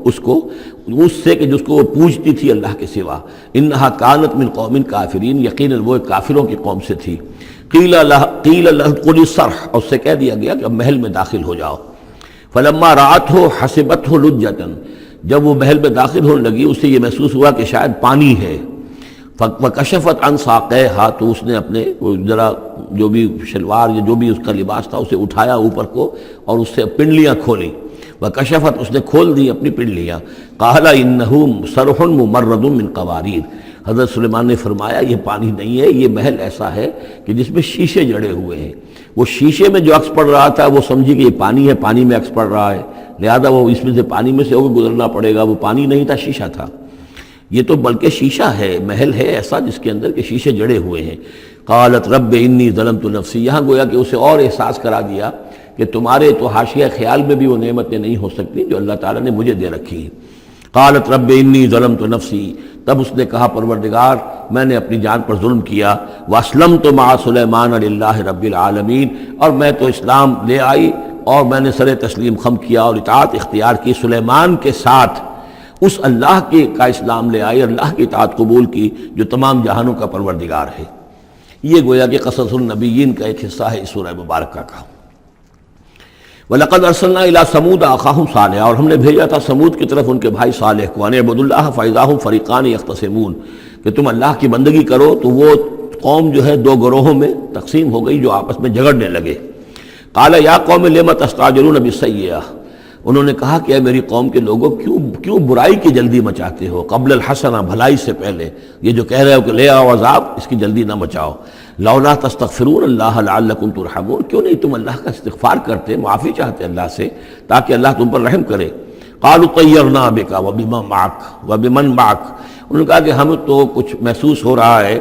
اس کو اس سے کہ جس کو وہ پوجتی تھی اللہ کے سوا۔ اِنَّهَا كَانَتْ مِن قَوْمٍ كَافِرِينَ، یقیناً وہ کافروں کی قوم سے تھی۔ قِيلَ لَهَا ادْخُلِي الصَّرْحَ، اور اس سے کہہ دیا گیا کہ اب محل میں داخل ہو جاؤ۔ فَلَمَّا رَأَتْهُ حَسِبَتْهُ لُجَّةً، جب وہ محل میں داخل ہونے لگی اسے یہ محسوس ہوا کہ شاید پانی ہے۔ وَكَشَفَتْ عَنْ سَاقَيْهَا، تو اس نے اپنے ذرا جو بھی شلوار یا جو بھی اس کا لباس تھا اسے اٹھایا اوپر کو اور اس سے پنڈلیاں کھولیں۔ وَكَشَفَتْ، اس نے کھول دی اپنی پنڈلیاں۔ قَالَ إِنَّهُ صَرْحٌ مُمَرَّدٌ مِّن قَوَارِيرَ، حضرت سلیمان نے فرمایا یہ پانی نہیں ہے، یہ محل ایسا ہے کہ جس میں شیشے جڑے ہوئے ہیں۔ وہ شیشے میں جو عکس پڑ رہا تھا وہ سمجھی کہ یہ پانی ہے، پانی میں عکس پڑ رہا ہے، لہذا وہ اس میں سے پانی میں سے ہو کے گزرنا پڑے گا، وہ پانی نہیں تھا شیشہ تھا۔ یہ تو بلکہ شیشہ ہے، محل ہے ایسا جس کے اندر کے شیشے جڑے ہوئے ہیں۔ قالت رب انی ظلمت نفسی، یہاں گویا کہ اسے اور احساس کرا دیا کہ تمہارے تو حاشیہ خیال میں بھی وہ نعمتیں نہیں ہو سکتی جو اللہ تعالیٰ نے مجھے دے رکھی ہیں۔ قالت رب انی ظلمت نفسی، تب اس نے کہا پروردگار میں نے اپنی جان پر ظلم کیا، واسلمت مع سلیمان للہ رب العالمین، اور میں تو اسلام لے آئی اور میں نے سر تسلیم خم کیا اور اطاعت اختیار کی سلیمان کے ساتھ، اس اللہ کا اسلام لے آئی، اللہ کی اطاعت قبول کی جو تمام جہانوں کا پروردگار ہے۔ یہ گویا کہ قصص النبیین کا ایک حصہ ہے اس سورہ مبارکہ کا۔ وَلَقَدْ أَرْسَلْنَا إِلَىٰ ثَمُودَ أَخَاهُمْ صَالِحًا، اور ہم نے بھیجا تھا سمود کی طرف ان کے بھائی صالح کو، أَنِ اعْبُدُوا اللَّهَ فَإِذَا هُمْ فَرِيقَانِ يَخْتَصِمُونَ، کہ تم اللہ کی بندگی کرو تو وہ قوم جو ہے دو گروہوں میں تقسیم ہو گئی جو آپس میں جھگڑنے لگے۔ قَالَ يَا قَوْمِ لِمَ تَسْتَعْجِلُونَ بِالسَّيِّئَةِ، انہوں نے کہا کہ اے میری قوم کے لوگوں کیوں برائی کی جلدی مچاتے ہو، قبل الحسنہ، بھلائی سے پہلے، یہ جو کہہ رہے ہو کہ لے آؤ عذاب، اس کی جلدی نہ مچاؤ۔ لولا تستغفرون اللہ لعلکم ترحمون، کیوں نہیں تم اللہ کا استغفار کرتے، معافی چاہتے اللہ سے تاکہ اللہ تم پر رحم کرے۔ قالوا طیرنا بک وبمن معک، انہوں نے کہا کہ ہمیں تو کچھ محسوس ہو رہا ہے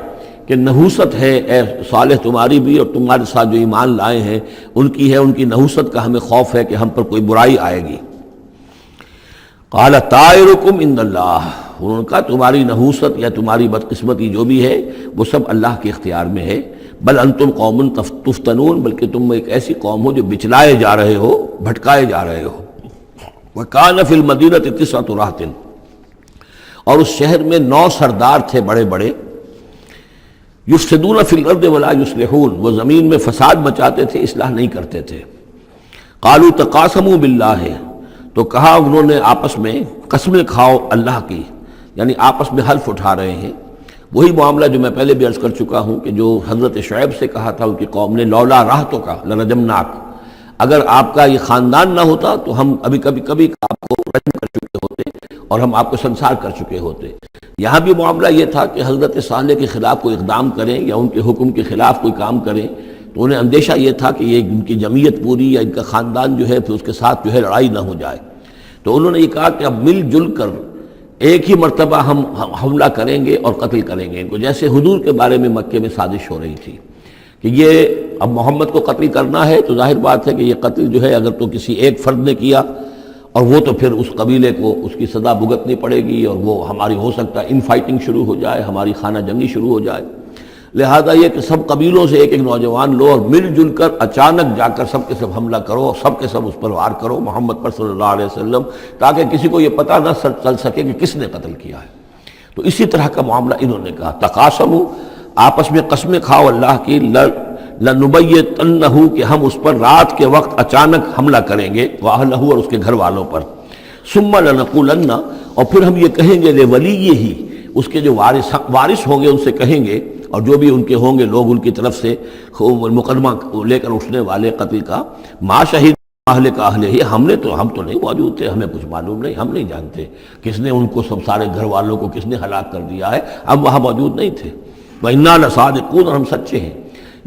کہ نحوست ہے اے صالح تمہاری بھی، اور تمہارے ساتھ جو ایمان لائے ہیں ان کی ہے، ان کی نحوست کا ہمیں خوف ہے کہ ہم پر کوئی برائی آئے گی۔ قال طائرکم عند اللہ، انہوں نے کہا تمہاری نحوست یا تمہاری بدقسمتی جو بھی ہے وہ سب اللہ کے اختیار میں ہے۔ بل انتم قوم تفتنون، بلکہ تم ایک ایسی قوم ہو جو بچلائے جا رہے ہو، بھٹکائے جا رہے ہو۔ وکان فی المدینۃ 9 رہط، اور اس شہر میں 9 سردار تھے بڑے بڑے، یفسدون فی الارض ولا یصلحون، وہ زمین میں فساد مچاتے تھے، اصلاح نہیں کرتے تھے۔ قالوا تقاسموا باللہ، تو کہا انہوں نے آپس میں قسمیں کھاؤ اللہ کی، یعنی آپس میں حلف اٹھا رہے ہیں۔ وہی معاملہ جو میں پہلے بھی عرض کر چکا ہوں کہ جو حضرت شعیب سے کہا تھا ان کی قوم نے، لولا رہتک لرجمناک، اگر آپ کا یہ خاندان نہ ہوتا تو ہم ابھی کبھی آپ کو رجم کر چکے ہوتے اور ہم آپ کو سنسار کر چکے ہوتے۔ یہاں بھی معاملہ یہ تھا کہ حضرت صالح کے خلاف کوئی اقدام کریں یا ان کے حکم کے خلاف کوئی کام کریں تو انہیں اندیشہ یہ تھا کہ یہ ان کی جمعیت پوری یا ان کا خاندان جو ہے پھر اس کے ساتھ جو ہے لڑائی نہ ہو جائے۔ تو انہوں نے یہ کہا کہ اب مل جل کر ایک ہی مرتبہ ہم حملہ کریں گے اور قتل کریں گے ان کو، جیسے حضور کے بارے میں مکے میں سازش ہو رہی تھی کہ یہ اب محمد کو قتل کرنا ہے، تو ظاہر بات ہے کہ یہ قتل جو ہے اگر تو کسی ایک فرد نے کیا اور وہ تو پھر اس قبیلے کو اس کی سزا بھگتنی پڑے گی، اور وہ ہماری ہو سکتا ہے ان فائٹنگ شروع ہو جائے، ہماری خانہ جنگی شروع ہو جائے۔ لہذا یہ کہ سب قبیلوں سے ایک نوجوان لو اور مل جل کر اچانک جا کر سب کے سب حملہ کرو، سب کے سب اس پر وار کرو محمد پر صلی اللہ علیہ وسلم، تاکہ کسی کو یہ پتہ نہ چل سکے کہ کس نے قتل کیا ہے۔ تو اسی طرح کا معاملہ انہوں نے کہا، تقاسموا، آپس میں قسمیں کھاؤ اللہ کی، لنبیتنہ، کہ ہم اس پر رات کے وقت اچانک حملہ کریں گے، واہلہ، اور اس کے گھر والوں پر، ثم لنقولن، اور پھر ہم یہ کہیں گے لولیہ، اس کے جو وارث ہوں گے ان سے کہیں گے، اور جو بھی ان کے ہوں گے لوگ ان کی طرف سے مقدمہ لے کر اٹھنے والے قتل کا، ما شہید اہل کا اہل ہی، ہم تو نہیں موجود تھے، ہمیں کچھ معلوم نہیں، ہم نہیں جانتے کس نے ان کو سب سارے گھر والوں کو کس نے ہلاک کر دیا ہے، ہم وہاں موجود نہیں تھے۔ وَإِنَّا لَصَادِقُونَ، اور ہم سچے ہیں۔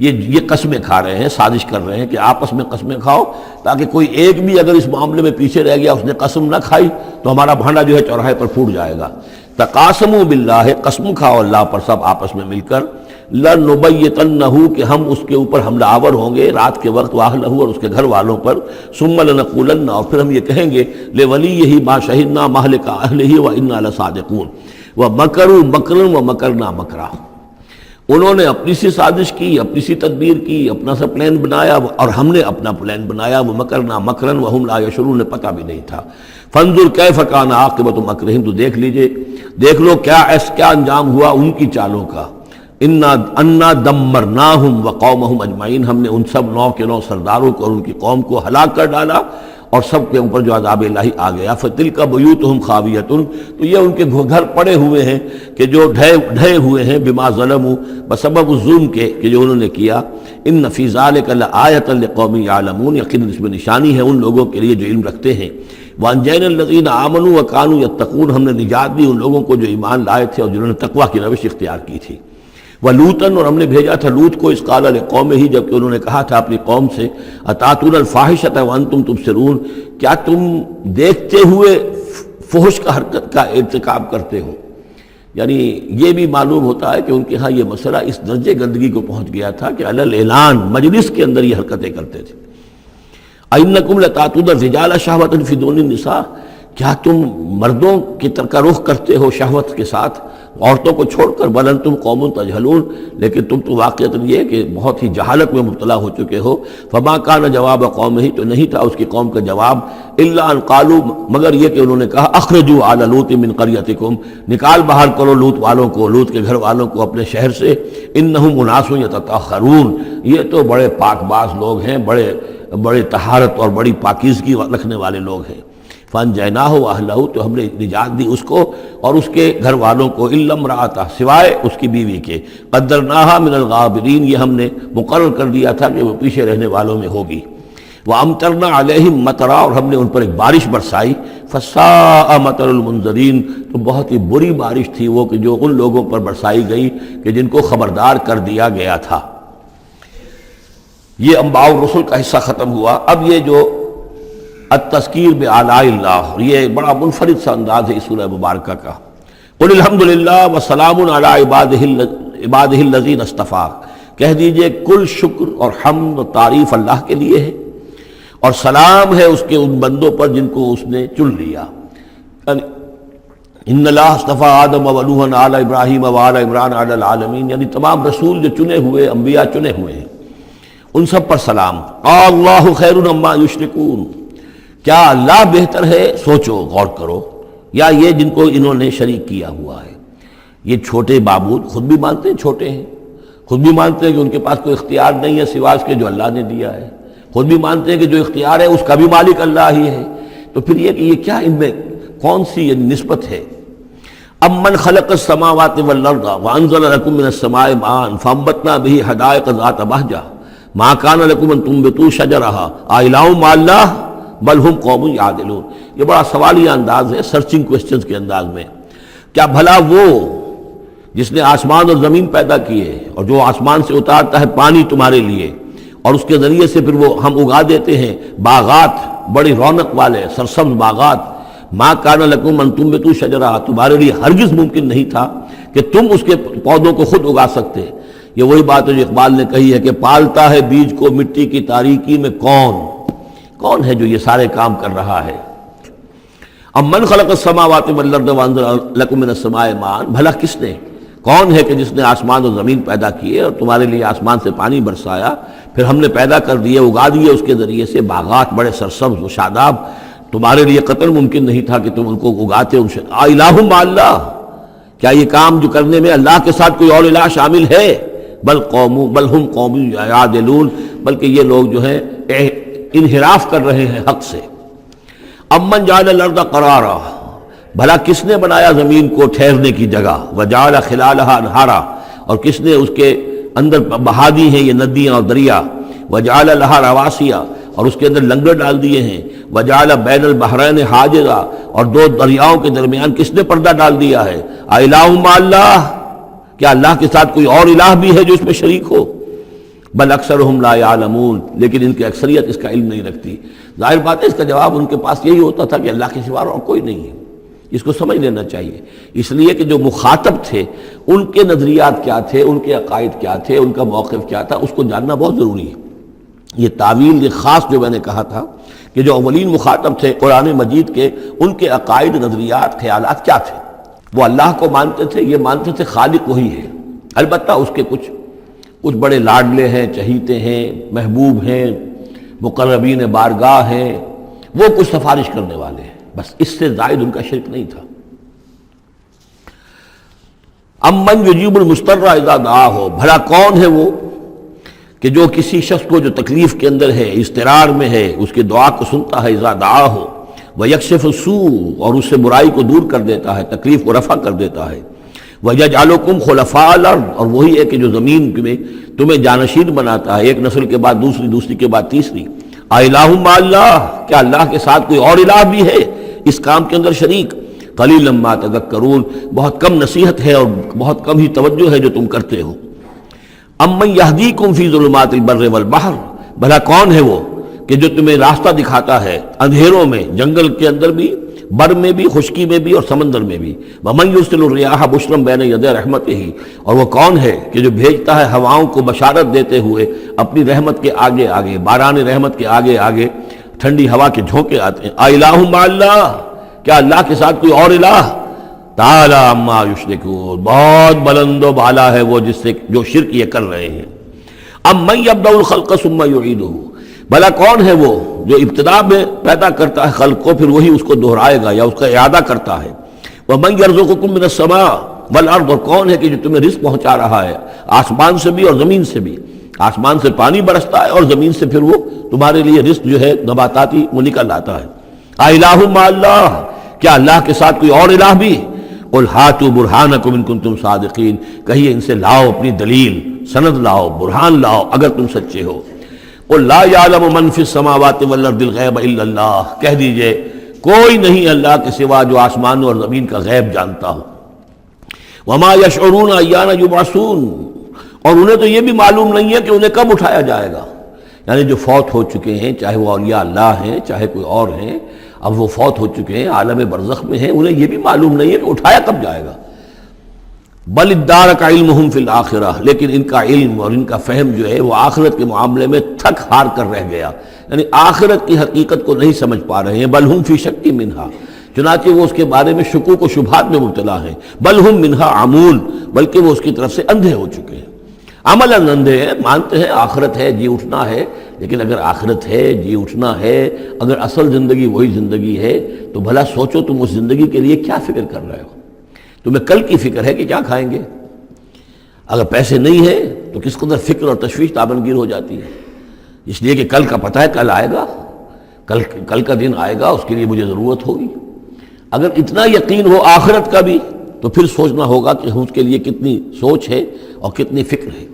یہ قسمیں کھا رہے ہیں، سازش کر رہے ہیں کہ آپس میں قسمیں کھاؤ، تاکہ کوئی ایک بھی اگر اس معاملے میں پیچھے رہ گیا، اس نے قسم نہ کھائی تو ہمارا بھانڈا جو ہے چوراہے پر پھوٹ جائے گا۔ تقاسموا باللہ، قسم کھاؤ اللہ پر سب آپس میں مل کر، لنبیتنہ، کہ ہم اس کے اوپر حملہ آور ہوں گے رات کے وقت، واہلہ، اور اس کے گھر والوں پر، ثم لنقولن، اور پھر ہم یہ کہیں گے، لولیہ ما شہدنا مہلک اہلہ وانا لصادقون، ومکروا مکرا ومکرنا مکرا، انہوں نے اپنی سی سازش کی، اپنی سی تدبیر کی، اپنا سا پلان بنایا، اور ہم نے اپنا پلان بنایا، وہ مکرنا مکرن وہم لا یشعرون، انہیں پتہ بھی نہیں تھا۔ فانظر کیف کان عاقبۃ مکرہم، تو دیکھ لیجئے، دیکھ لو کیا انجام ہوا ان کی چالوں کا۔ انا دمرناہم وقومہم اجمعین، ہم نے ان سب 9 کے 9 سرداروں کو اور ان کی قوم کو ہلاک کر ڈالا، اور سب کے اوپر جو عذاب الہی آ گیا۔ فتلک بیوتہم خاویۃ، تو یہ ان کے گھر پڑے ہوئے ہیں کہ جو ڈھے ہوئے ہیں، بما ظلموا، بسبب الظلم کے کہ جو انہوں نے کیا۔ ان فی ذلک لآیۃ لقوم یعلمون، یقیناً اس میں نشانی ہے ان لوگوں کے لیے جو علم رکھتے ہیں۔ وانجینا الذین آمنوا وکانوا یتقون، ہم نے نجات دی ان لوگوں کو جو ایمان لائے تھے اور جنہوں نے تقویٰ کی روش اختیار کی تھی۔ وَلُوطًا، اور ہم نے بھیجا تھا لوط کو، اذ قال لقومہ، جبکہ انہوں نے کہا تھا اپنی قوم سے، اتاتون الفاحشۃ وانتم تبصرون، کیا تم دیکھتے ہوئے فحش کا حرکت کا ارتکاب کرتے ہو؟ یعنی یہ بھی معلوم ہوتا ہے کہ ان کے ہاں یہ مسئلہ اس درجے گندگی کو پہنچ گیا تھا کہ علی الاعلان مجلس کے اندر یہ حرکتیں کرتے تھے۔ اَإِنَّكُمْ لَتَأْتُونَ الرِّجَالَ شَهْوَةً فِي دُونِ النِّسَاءِ، کیا تم مردوں کی طرف کا رخ کرتے ہو شہوت کے ساتھ عورتوں کو چھوڑ کر؟ بل انتم قوم تجہلون، لیکن تم تو واقعتاً یہ کہ بہت ہی جہالت میں مبتلا ہو چکے ہو۔ فما کان جواب قومہ، تو نہیں تھا اس کی قوم کا جواب، الا ان قالوا، مگر یہ کہ انہوں نے کہا، اخرجوا آل لوط من قریتکم، نکال باہر کرو لوط والوں کو، لوط کے گھر والوں کو اپنے شہر سے، انہم اناس یتطہرون، یہ تو بڑے پاک باز لوگ ہیں، بڑے طہارت اور بڑی پاکیزگی رکھنے والے لوگ ہیں۔ فانجیناہ واہلہ، تو ہم نے نجات دی اس کو اور اس کے گھر والوں کو، الا امرأتہ، سوائے اس کی بیوی کے، قدرناہا من الغابرین، یہ ہم نے مقرر کر دیا تھا کہ وہ پیچھے رہنے والوں میں ہوگی۔ وامطرنا علیہم مطرا، اور ہم نے ان پر ایک بارش برسائی، فساء مطر المنذرین، تو بہت ہی بری بارش تھی وہ کہ جو ان لوگوں پر برسائی گئی کہ جن کو خبردار کر دیا گیا تھا۔ یہ انباء الرسل کا حصہ ختم ہوا۔ اب یہ جو التذکیر بآلاء اللہ، یہ بڑا منفرد سا انداز ہے اس سورہ مبارکہ کا۔ قل الحمد للہ وسلام علی عبادہ الذین اصطفیٰ، کہہ دیجئے کل شکر اور حمد و تعریف اللہ کے لیے ہے، اور سلام ہے اس کے ان بندوں پر جن کو اس نے چن لیا۔ ان اللہ اصطفیٰ آدم و نوحا آل ابراہیم و آل عمران علی العالمین، یعنی تمام رسول جو چنے ہوئے، انبیاء چنے ہوئے ہیں، ان سب پر سلام۔ اللہ خیر عما یشرکون، کیا اللہ بہتر ہے، سوچو غور کرو، یا یہ جن کو انہوں نے شریک کیا ہوا ہے؟ یہ چھوٹے معبود خود بھی مانتے ہیں چھوٹے ہیں، خود بھی مانتے ہیں کہ ان کے پاس کوئی اختیار نہیں ہے سوائے اس کے جو اللہ نے دیا ہے، خود بھی مانتے ہیں کہ جو اختیار ہے اس کا بھی مالک اللہ ہی ہے۔ تو پھر یہ کہ یہ کیا ان میں کون سی یہ نسبت ہے؟ امن خلق السماوات والارض وانزل لكم من السماء ماء فانبتنا به حدائق ذات بهجة ما كان لكم ان تنبتوا شجرها أإله مع الله بل هم قوم يعدلون۔ یہ بڑا سوالیہ انداز ہے، سرچنگ کوسچنز کے انداز میں۔ کیا بھلا وہ جس نے آسمان اور زمین پیدا کیے اور جو آسمان سے اتارتا ہے پانی تمہارے لیے، اور اس کے ذریعے سے پھر وہ ہم اگا دیتے ہیں باغات، بڑی رونق والے سرسبز باغات، ما کان لکم ان تنبتوا شجرہ، تمہارے لیے ہرگز ممکن نہیں تھا کہ تم اس کے پودوں کو خود اگا سکتے۔ یہ وہی بات ہے جو اقبال نے کہی ہے کہ پالتا ہے بیج کو مٹی کی تاریکی میں کون ہے جو یہ سارے کام کر رہا ہے؟ امن خلق السماوات والارض وانزل لکم من السماء ماء، بھلا کس نے، کون ہے کہ جس نے آسمان اور زمین پیدا کیے اور تمہارے لیے آسمان سے پانی برسایا، پھر ہم نے پیدا کر دیے، اگا دیے اس کے ذریعے سے باغات بڑے سرسبز و شاداب، تمہارے لیے قطعاً ممکن نہیں تھا کہ تم ان کو اگاتے۔ ان سے الہ مع اللہ، کیا یہ کام جو کرنے میں اللہ کے ساتھ کوئی اور الہ شامل ہے؟ بل ہم قوم یعدلون، بلکہ یہ لوگ جو ہیں انحراف کر رہے ہیں حق سے۔ امن جعل الارض قرارا، بھلا کس نے بنایا زمین کو ٹھہرنے کی جگہ، وجعل خلالها انہارا، اور کس نے اس کے اندر بہا دی ہیں یہ ندیاں اور دریا، وجعل لها رواسیا، اور اس کے اندر لنگر ڈال دیے ہیں، وجعل بین البحرین حاجزا، اور دو دریاؤں کے درمیان کس نے پردہ ڈال دیا ہے؟ الہ مع اللہ، کیا اللہ کے ساتھ کوئی اور الہ بھی ہے جو اس میں شریک ہو؟ بل اکثرہم لا یعلمون، لیکن ان کی اکثریت اس کا علم نہیں رکھتی۔ ظاہر بات ہے اس کا جواب ان کے پاس یہی ہوتا تھا کہ اللہ کے سوا اور کوئی نہیں ہے۔ اس کو سمجھ لینا چاہیے، اس لیے کہ جو مخاطب تھے ان کے نظریات کیا تھے، ان کے عقائد کیا تھے، ان کا موقف کیا تھا، اس کو جاننا بہت ضروری ہے۔ یہ تعویل، یہ خاص جو میں نے کہا تھا کہ جو اولین مخاطب تھے قرآن مجید کے، ان کے عقائد، نظریات، خیالات کیا تھے۔ وہ اللہ کو مانتے تھے، یہ مانتے تھے خالق وہی ہے، البتہ اس کے کچھ بڑے لاڈلے ہیں، چہیتے ہیں، محبوب ہیں، مقربین بارگاہ ہیں، وہ کچھ سفارش کرنے والے ہیں، بس اس سے زائد ان کا شرک نہیں تھا۔ امن یجیب المضطر اذا دعاہ، بھلا کون ہے وہ کہ جو کسی شخص کو جو تکلیف کے اندر ہے، اضطرار میں ہے، اس کی دعا کو سنتا ہے، اذا دعاہ ویکشف السوء، اور اس سے برائی کو دور کر دیتا ہے، تکلیف کو رفع کر دیتا ہے، وَيَجْعَلُكُمْ خُلَفَاءَ الْأَرْضِ، اور وہی ہے کہ جو زمین میں تمہیں جانشین بناتا ہے، ایک نسل کے بعد دوسری، دوسری کے بعد تیسری۔ اِلَٰهٌ مَّعَ اللَّهِ، کیا اللہ کے ساتھ کوئی اور الہ بھی ہے اس کام کے اندر شریک؟ قَلِيلًا مَّا تَذَكَّرُونَ، بہت کم نصیحت ہے اور بہت کم ہی توجہ ہے جو تم کرتے ہو۔ اَمَّن يَهْدِيكُمْ فِي ظُلُمَاتِ الْبَرِّ وَالْبَحْرِ، بھلا کون ہے وہ کہ جو تمہیں راستہ دکھاتا ہے اندھیروں میں، جنگل کے اندر بھی، بر میں بھی، خشکی میں بھی اور سمندر میں بھی۔ وَمَن يُرْسِلُ الرِّيَاحَ بُشْرًا بَيْنَ يَدَيْ رَحْمَتِهِ، اور وہ کون ہے کہ جو بھیجتا ہے ہواؤں کو بشارت دیتے ہوئے اپنی رحمت کے آگے آگے، باران رحمت کے آگے آگے ٹھنڈی ہوا کے جھونکے آتے ہیں۔ اِلَٰهٌ مَّعَ اللَّهِ، کیا اللہ کے ساتھ کوئی اور الہ؟ تعالی عما یشرکون، بہت بلند و بالا ہے وہ جس سے جو شرک یہ کر رہے ہیں۔ امن یبدأ الخلق ثم یعیدہ، بھلا کون ہے وہ جو ابتدا میں پیدا کرتا ہے خلق کو، پھر وہی اس کو دہرائے گا یا اس کا اعادہ کرتا ہے۔ ومن یرزقکم من السماء والارض، اور کون ہے کہ جو تمہیں رزق پہنچا رہا ہے آسمان سے بھی اور زمین سے بھی، آسمان سے پانی برستا ہے اور زمین سے پھر وہ تمہارے لیے رزق جو ہے نباتاتی وہ نکل آتا ہے۔ الہ مع اللہ، کیا اللہ کے ساتھ کوئی اور الہ بھی؟ قل ہاتوا برہانکم ان کنتم صادقین، کہیے ان سے لاؤ اپنی دلیل، سند لاؤ، برہان لاؤ اگر تم سچے ہو۔ قل لا یعلم من فی السماوات والارض الغیب الا اللہ، کہہ دیجئے کوئی نہیں اللہ کے سوا جو آسمانوں اور زمین کا غیب جانتا ہو۔ وما یشعرون ایان یبعثون، اور انہیں تو یہ بھی معلوم نہیں ہے کہ انہیں کب اٹھایا جائے گا۔ یعنی جو فوت ہو چکے ہیں، چاہے وہ اولیاء اللہ ہیں چاہے کوئی اور ہیں، اب وہ فوت ہو چکے ہیں، عالم برزخ میں ہیں، انہیں یہ بھی معلوم نہیں ہے کہ اٹھایا کب جائے گا۔ بل ادارک علمہم فی الآخرہ، لیکن ان کا علم اور ان کا فہم جو ہے وہ آخرت کے معاملے میں تھک ہار کر رہ گیا، یعنی آخرت کی حقیقت کو نہیں سمجھ پا رہے ہیں۔ بل ہم فی شک منہا، چنانچہ وہ اس کے بارے میں شکوک و شبہات میں مبتلا ہیں۔ بل ہم منہا عمون، بلکہ وہ اس کی طرف سے اندھے ہو چکے ہیں، عملاً اندھے ہیں، مانتے ہیں آخرت ہے، جی اٹھنا ہے، لیکن اگر آخرت ہے، جی اٹھنا ہے، اگر اصل زندگی وہی زندگی ہے تو بھلا سوچو تم اس زندگی کے لیے کیا فکر کر رہے ہو؟ تمہیں کل کی فکر ہے کہ کیا کھائیں گے؟ اگر پیسے نہیں ہیں تو کس قدر فکر اور تشویش تابنگیر ہو جاتی ہے، اس لیے کہ کل کا پتہ ہے کل آئے گا، کل کا دن آئے گا، اس کے لیے مجھے ضرورت ہوگی۔ اگر اتنا یقین ہو آخرت کا بھی تو پھر سوچنا ہوگا کہ اس کے لیے کتنی سوچ ہے اور کتنی فکر ہے۔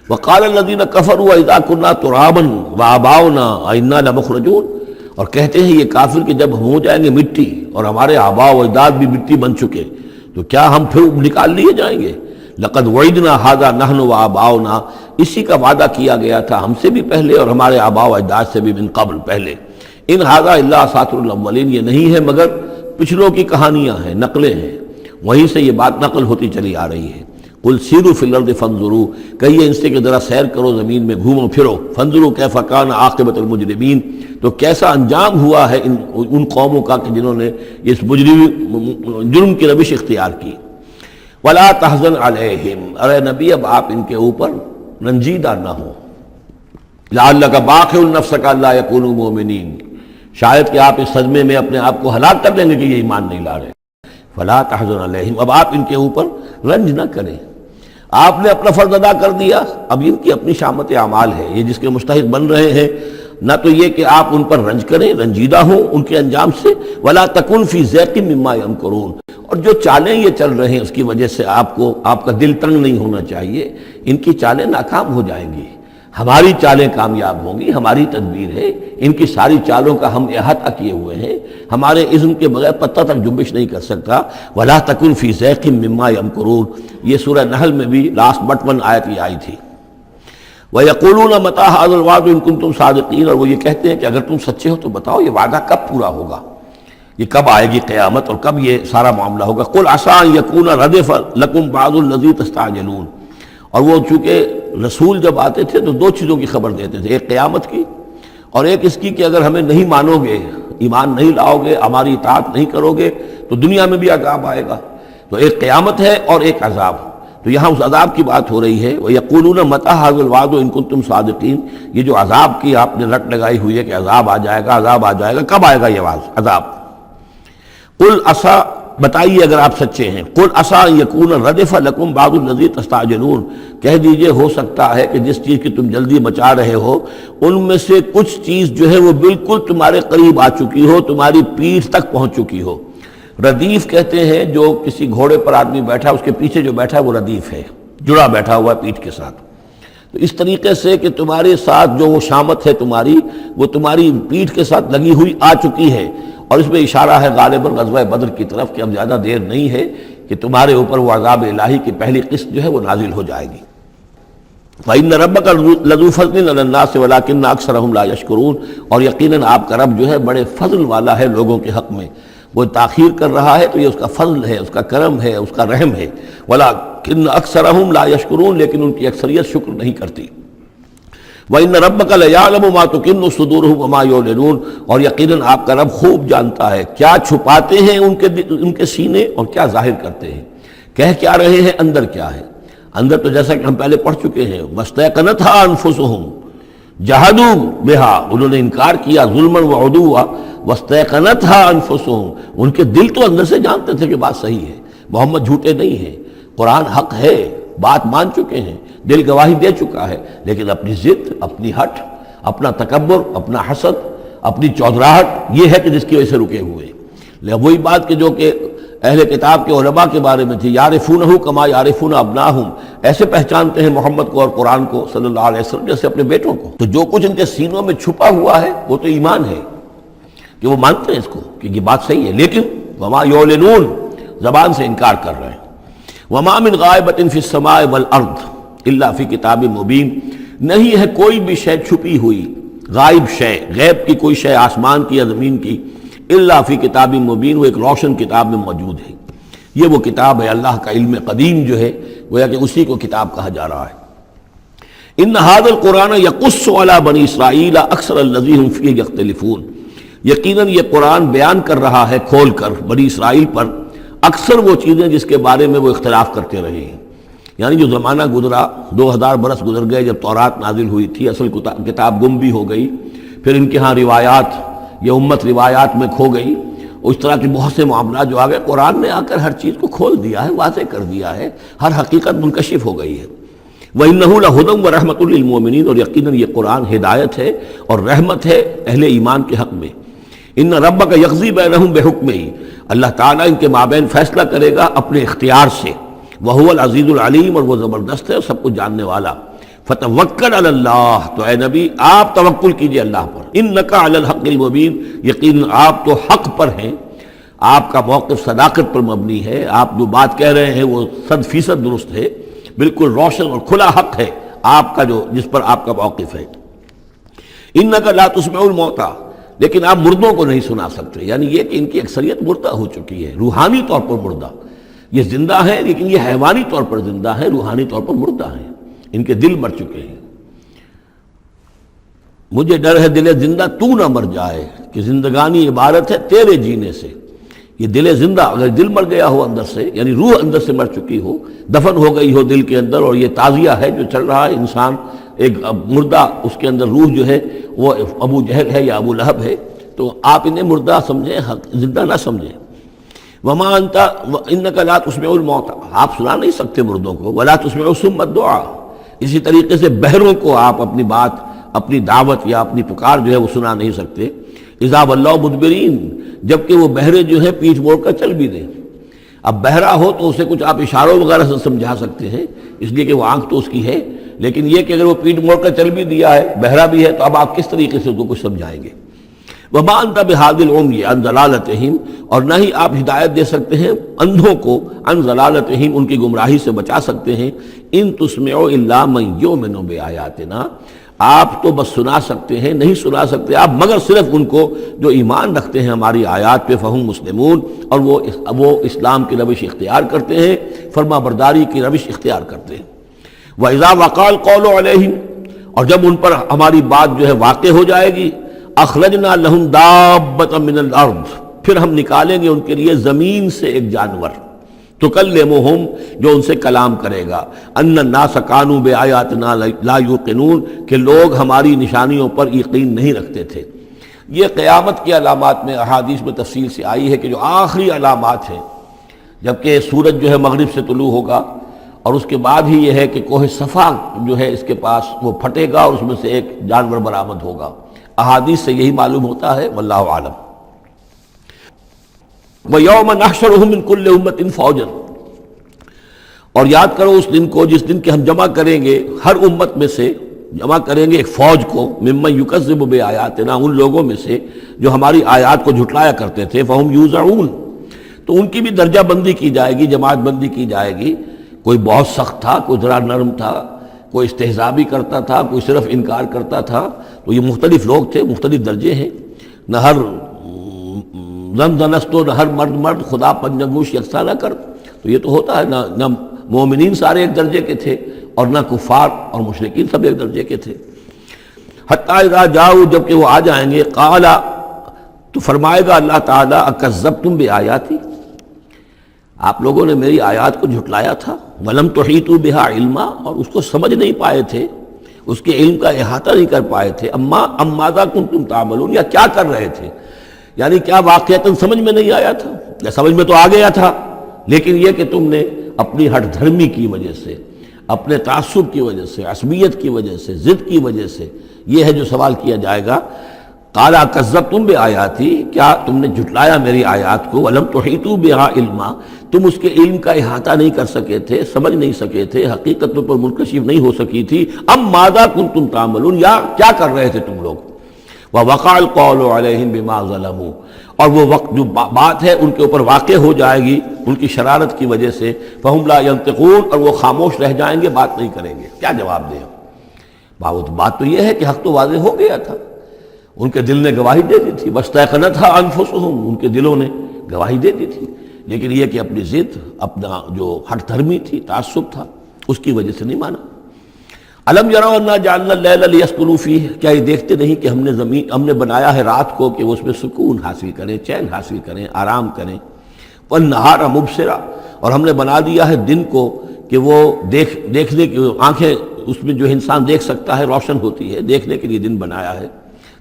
وقال الذين كفروا اذا كنا ترابا وآباؤنا أئنا لمخرجون، اور کہتے ہیں یہ کافر کہ جب ہم ہو جائیں گے مٹی اور ہمارے آباء و اجداد بھی مٹی بن چکے تو کیا ہم پھر نکال لیے جائیں گے؟ لقد وعدنا هذا نحن وآباؤنا، اسی کا وعدہ کیا گیا تھا ہم سے بھی پہلے اور ہمارے آباء و اجداد سے بھی من قبل پہلے۔ ان هذا الا اساطیر الاولین، یہ نہیں ہے مگر پچھلوں کی کہانیاں ہیں، نقلیں ہیں، وہیں سے یہ بات نقل ہوتی چلی آ رہی ہے۔ قل سیروا فی الارض فانظروا، کہیے ان سے کہ ذرا سیر کرو زمین میں، گھومو پھرو، فانظروا کیف کان عاقبۃ المجرمین، تو کیسا انجام ہوا ہے ان قوموں کا کہ جنہوں نے اس جرم کی روش اختیار کی۔ ولا تحزن علیہم، ارے نبی اب آپ ان کے اوپر رنجیدہ نہ ہو۔ لعلک باخع نفسک الا یکونوا مؤمنین، شاید کہ آپ اس صدمے میں اپنے آپ کو ہلاک کر دیں گے کہ یہ ایمان نہیں لا رہے۔ فلا تحزن علیہم، اب آپ ان کے اوپر رنج نہ کریں، آپ نے اپنا فرض ادا کر دیا، اب ان کی اپنی شامت اعمال ہے، یہ جس کے مستحق بن رہے ہیں، نہ تو یہ کہ آپ ان پر رنج کریں، رنجیدہ ہوں ان کے انجام سے۔ ولا تکن فی ضیق مما یمکرون، اور جو چالیں یہ چل رہے ہیں اس کی وجہ سے آپ کا دل تنگ نہیں ہونا چاہیے، ان کی چالیں ناکام ہو جائیں گی، ہماری چالیں کامیاب ہوں گی، ہماری تدبیر ہے، ان کی ساری چالوں کا ہم احاطہ کیے ہوئے ہیں، ہمارے اذن کے بغیر پتہ تک جنبش نہیں کر سکتا۔ ولا تکن فی ضیق مما یمکرون، یہ سورہ نحل میں بھی لاسٹ بٹ 1 آیت یہ آئی تھی۔ وَيَقُولُونَ مَتَىٰ هَٰذَا الْوَعْدُ إِن كُنتُمْ صَادِقِينَ، اور وہ یہ کہتے ہیں کہ اگر تم سچے ہو تو بتاؤ یہ وعدہ کب پورا ہوگا، یہ کب آئے گی قیامت اور کب یہ سارا معاملہ ہوگا۔ قُلْ عَسَىٰ أَن يَكُونَ رَدِفَ لَكُمْ بَعْضُ الَّذِي تَسْتَعْجِلُونَ، اور وہ چونکہ رسول جب آتے تھے تو دو چیزوں کی خبر دیتے تھے، ایک قیامت کی اور ایک اس کی کہ اگر ہمیں نہیں مانو گے، ایمان نہیں لاؤ گے، ہماری اطاعت نہیں کرو گے تو دنیا میں بھی عذاب آئے گا۔ تو ایک قیامت ہے اور ایک عذاب، تو یہاں اس عذاب کی بات ہو رہی ہے۔ وَيَقُولُونَ مَتَىٰ هَٰذَا الْوَعْدُ إِن كُنتُمْ صَادِقِينَ، یہ جو عذاب کی آپ نے رٹ لگائی ہوئی ہے کہ عذاب آ جائے گا، عذاب آ جائے گا، کب آئے گا یہ عذاب؟ قُلْ عَسَىٰ، بتائیے اگر آپ سچے ہیں، قُلْ عَسَىٰ أَن يَكُونَ رَدِفَ لَكُمْ بَعْضُ الَّذِي تَسْتَعْجِلُونَ، کہہ دیجئے ہو سکتا ہے کہ جس چیز کی تم جلدی مچا رہے ہو ان میں سے کچھ چیز جو ہے وہ بالکل تمہارے قریب آ چکی ہو، تمہاری پیٹھ تک پہنچ چکی ہو۔ ردیف کہتے ہیں جو کسی گھوڑے پر آدمی بیٹھا اس کے پیچھے جو بیٹھا ہے وہ ردیف ہے، جڑا بیٹھا ہوا ہے پیٹھ کے ساتھ۔ تو اس طریقے سے کہ تمہارے ساتھ جو وہ شامت ہے تمہاری، وہ تمہاری پیٹھ کے ساتھ لگی ہوئی آ چکی ہے، اور اس میں اشارہ ہے غالباً غزوہ بدر کی طرف کہ اب زیادہ دیر نہیں ہے کہ تمہارے اوپر وہ عذاب الہی کی پہلی قسط جو ہے وہ نازل ہو جائے گی۔ فَإِنَّ رَبَّكَ لَذُو فَضْلٍ عَلَى النَّاسِ وَلَٰكِنَّ أَكْثَرَهُمْ لَا يَشْكُرُونَ، اور یقیناً آپ کا رب جو ہے بڑے فضل والا ہے لوگوں کے حق میں، وہ تاخیر کر رہا ہے تو یہ اس کا فضل ہے، اس کا کرم ہے، اس کا رحم ہے۔ وَلَٰكِنَّ أَكْثَرَهُمْ لَا يَشْكُرُونَ، لیکن ان کی اکثریت شکر نہیں کرتی۔ وَإِنَّ رَبَّكَ لَيَعْلَمُ مَا تُكِنُّ صُدُورُهُمْ وَمَا يُعْلِنُونَ، اور یقیناً آپ کا رب خوب جانتا ہے کیا چھپاتے ہیں ان کے سینے اور کیا ظاہر کرتے ہیں، کہہ کیا رہے ہیں، اندر کیا ہے۔ اندر تو جیسا کہ ہم پہلے پڑھ چکے ہیں، وَاسْتَيْقَنَتْهَا أَنفُسُهُمْ جَحَدُوا بِهَا، انہوں نے انکار کیا ظلمًا وعدوا، وَاسْتَيْقَنَتْهَا أَنفُسُهُمْ، ان کے دل تو اندر سے جانتے تھے کہ بات صحیح ہے، محمد جھوٹے نہیں ہیں، قرآن حق ہے، بات مان چکے ہیں، دل گواہی دے چکا ہے، لیکن اپنی ضد، اپنی ہٹ، اپنا تکبر، اپنا حسد، اپنی چودراہٹ، یہ ہے کہ جس کی وجہ سے رکے ہوئے۔ وہی بات کہ جو کہ اہل کتاب کے علماء کے بارے میں تھی، یعرفونہ کما یعرفون ابناہم، ایسے پہچانتے ہیں محمد کو اور قرآن کو صلی اللہ علیہ وسلم جیسے اپنے بیٹوں کو۔ تو جو کچھ ان کے سینوں میں چھپا ہوا ہے وہ تو ایمان ہے کہ وہ مانتے ہیں اس کو کہ یہ بات صحیح ہے، لیکن وما یعلنون، زبان سے انکار کر رہے ہیں۔ وما من غائبۃ فی السماء والارض الا فی کتاب مبین، نہیں ہے کوئی بھی شے چھپی ہوئی، غائب شے، غیب کی کوئی شے آسمان کی یا زمین کی، الا فی کتاب مبین، وہ ایک روشن کتاب میں موجود ہے۔ یہ وہ کتاب ہے، اللہ کا علم قدیم جو ہے گویا کہ اسی کو کتاب کہا جا رہا ہے۔ ان ھذا القرآن یقص علی بنی اسرائیل اکثر الذی ھم فیہ یختلفون، یقیناً یہ قرآن بیان کر رہا ہے کھول کر بنی اسرائیل پر اکثر وہ چیزیں جس کے بارے میں وہ اختلاف کرتے رہے ہیں۔ یعنی جو زمانہ گزرا، 2000 برس گزر گئے جب تورات نازل ہوئی تھی، اصل کتاب گم بھی ہو گئی، پھر ان کے ہاں روایات، یہ امت روایات میں کھو گئی، اس طرح کے بہت سے معاملات جو آ گئے، قرآن نے آ کر ہر چیز کو کھول دیا ہے، واضح کر دیا ہے، ہر حقیقت منکشف ہو گئی ہے۔ وَإِنَّهُ لَهُدًى وَرَحْمَةٌ لِّلْمُؤْمِنِينَ، اور یقیناً یہ قرآن ہدایت ہے اور رحمت ہے اہل ایمان کے حق میں۔ ان ربک یقضی بینہم بحکمہ، اللہ تعالیٰ ان کے مابین فیصلہ کرے گا اپنے اختیار سے، وہو العزیز العلیم، اور وہ زبردست ہے اور سب کچھ جاننے والا۔ فتوکل علی اللہ، تو اے نبی آپ توکل کیجئے اللہ پر، انک علی الحق المبین، یقیناً آپ تو حق پر ہیں، آپ کا موقف صداقت پر مبنی ہے، آپ جو بات کہہ رہے ہیں وہ 100% درست ہے، بالکل روشن اور کھلا حق ہے آپ کا جو جس پر آپ کا موقف ہے۔ انک لا تسمع الموتى، لیکن آپ مردوں کو نہیں سنا سکتے، یعنی یہ کہ ان کی اکثریت مردہ ہو چکی ہے، روحانی طور پر مردہ، یہ زندہ ہیں لیکن یہ حیوانی طور پر زندہ ہیں، روحانی طور پر مردہ ہیں، ان کے دل مر چکے ہیں۔ مجھے ڈر ہے دل زندہ تو نہ مر جائے، کہ زندگانی عبارت ہے تیرے جینے سے۔ یہ دل زندہ، اگر دل مر گیا ہو اندر سے، یعنی روح اندر سے مر چکی ہو، دفن ہو گئی ہو دل کے اندر، اور یہ تعزیہ ہے جو چل رہا ہے، انسان ایک مردہ، اس کے اندر روح جو ہے وہ ابو جہل ہے یا ابو لہب ہے، تو آپ انہیں مردہ سمجھیں، زندہ نہ سمجھیں۔ وما انت انک لا تسمع الموتى، آپ سنا نہیں سکتے مردوں کو، ولا تسمع الصم الدعاء، اسی طریقے سے بہروں کو آپ اپنی بات، اپنی دعوت یا اپنی پکار جو ہے وہ سنا نہیں سکتے۔ اذا ولوا مدبرین، جبکہ وہ بہرے جو ہے پیٹھ موڑ کر چل بھی دیں۔ اب بہرا ہو تو اسے کچھ آپ اشاروں وغیرہ سے سمجھا سکتے ہیں، اس لیے کہ وہ آنکھ تو اس کی ہے، لیکن یہ کہ اگر وہ پیٹھ موڑ کر چل بھی دیا ہے، بہرا بھی ہے، تو اب آپ کس طریقے سے اس کو کچھ سمجھائیں گے؟ وما انت بہادی العمی عن ضلالتہم، اور نہ ہی آپ ہدایت دے سکتے ہیں اندھوں کو عن ضلالتہم، ان کی گمراہی سے بچا سکتے ہیں، ان تسمع الا من یؤمن بآیاتنا، آپ تو بس سنا سکتے ہیں، نہیں سنا سکتے آپ مگر صرف ان کو جو ایمان رکھتے ہیں ہماری آیات پہ، فہم مسلمون، اور وہ اسلام کی روش اختیار کرتے ہیں، فرما برداری کی روش اختیار کرتے ہیں۔ وَإِذَا وَقَعَ الْقَوْلُ عَلَيْهِمْ، اور جب ان پر ہماری بات جو ہے واقع ہو جائے گی، اخرجنا لہم دابۃ من الارض، پھر ہم نکالیں گے ان کے لیے زمین سے ایک جانور، تکلمہم، جو ان سے کلام کرے گا، ان الناس کانوا بآیاتنا لا یوقنون، کہ لوگ ہماری نشانیوں پر یقین نہیں رکھتے تھے۔ یہ قیامت کی علامات میں احادیث میں تفصیل سے آئی ہے کہ جو آخری علامات ہیں، جبکہ سورج جو ہے مغرب سے طلوع ہوگا، اور اس کے بعد ہی یہ ہے کہ کوہ صفا جو ہے اس کے پاس وہ پھٹے گا اور اس میں سے ایک جانور برآمد ہوگا۔ احادیث سے یہی معلوم ہوتا ہے، واللہ اعلم۔ وَيَوْمَ نَحْشُرُهُم مِّن كُلِّ أُمَّةٍ فَوْجًا، اور یاد کرو اس دن کو جس دن کہ ہم جمع کریں گے ہر امت میں سے، جمع کریں گے ایک فوج کو، ممن یکذب بآیاتنا، ان لوگوں میں سے جو ہماری آیات کو جھٹلایا کرتے تھے، فہم یوزعون، تو ان کی بھی درجہ بندی کی جائے گی، جماعت بندی کی جائے گی۔ کوئی بہت سخت تھا، کوئی ذرا نرم تھا، کوئی استہزاء بھی کرتا تھا، کوئی صرف انکار کرتا تھا، تو یہ مختلف لوگ تھے، مختلف درجے ہیں، نہ ہر زن نہ ہر مرد خدا پنجنگوش یکساں نہ کر، تو یہ تو ہوتا ہے، نہ مومنین سارے ایک درجے کے تھے اور نہ کفار اور مشرکین سب ایک درجے کے تھے۔ حتی اذا جاؤ، جب کہ وہ آ جائیں گے، قال، تو فرمائے گا اللہ تعالیٰ، اکذبتم بآیاتی، آپ لوگوں نے میری آیات کو جھٹلایا تھا، ولم تحیطوا بہا علما، اور اس کو سمجھ نہیں پائے تھے، اس کے علم کا احاطہ نہیں کر پائے تھے، ام ماذا کنتم تعملون، یا کیا کر رہے تھے، یعنی کیا واقعتاً سمجھ میں نہیں آیا تھا، یا سمجھ میں تو آ گیا تھا، لیکن یہ کہ تم نے اپنی ہٹ دھرمی کی وجہ سے، اپنے تعصب کی وجہ سے، عصبیت کی وجہ سے، ضد کی وجہ سے، یہ ہے جو سوال کیا جائے گا۔ قال کذبتم بآیاتی، کیا تم نے جھٹلایا میری آیات کو، ولم تحیطوا بہا علما، تم اس کے علم کا احاطہ نہیں کر سکے تھے، سمجھ نہیں سکے تھے، حقیقت پر منکشف نہیں ہو سکی تھی، ام ماذا کنتم تعملون، یا کیا کر رہے تھے تم لوگ۔ ووقع القول علیہم بما ظلموا، اور وہ وقت جو بات ہے ان کے اوپر واقع ہو جائے گی ان کی شرارت کی وجہ سے، فہم لا ینطقون، اور وہ خاموش رہ جائیں گے، بات نہیں کریں گے، کیا جواب دیں۔ بات تو یہ ہے کہ حق تو واضح ہو گیا تھا، ان کے دل نے گواہی دے دی تھی، واستيقنتها انفسهم، ان کے دلوں نے گواہی دے دی تھی، لیکن یہ کہ اپنی ضد، اپنا جو ہٹ دھرمی تھی، تعصب تھا، اس کی وجہ سے نہیں مانا۔ الم یروا انا جعلنا اللیل لیسکنوا فیہ، کیا یہ دیکھتے نہیں کہ ہم نے بنایا ہے رات کو کہ وہ اس میں سکون حاصل کریں، چین حاصل کریں، آرام کریں، والنہار مبصرا، اور ہم نے بنا دیا ہے دن کو کہ وہ دیکھنے کی آنکھیں اس میں جو انسان دیکھ سکتا ہے روشن ہوتی ہے، دیکھنے کے لیے دن بنایا ہے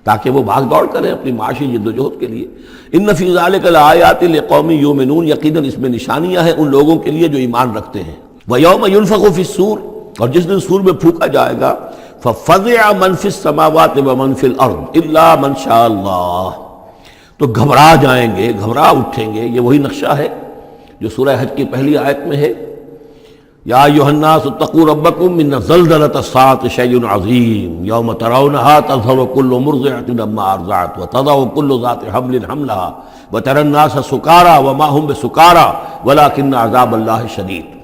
تاکہ وہ بھاگ دوڑ کریں اپنی معاشی جد و جہد کے لیے۔ ان فی ذلک لآیات لقوم یؤمنون، یقیناً اس میں نشانیاں ہیں ان لوگوں کے لیے جو ایمان رکھتے ہیں۔ ویوم ینفخ فی الصور، اور جس دن سور میں پھونکا جائے گا، ففزع من فی السماوات ومن فی الارض الا من شاء اللہ، تو گھبرا جائیں گے، گھبرا اٹھیں گے۔ یہ وہی نقشہ ہے جو سورہ حج کی پہلی آیت میں ہے، یا ایھا الناس اتقوا ربکم ان زلزلۃ الساعۃ شیء عظیم یوم ترونها تذہل کل مرضعۃ عما ارضعت وتضع کل ذات حمل حملها وتری الناس سکارى وما هم بسکارى ولکن عذاب اللہ شدید۔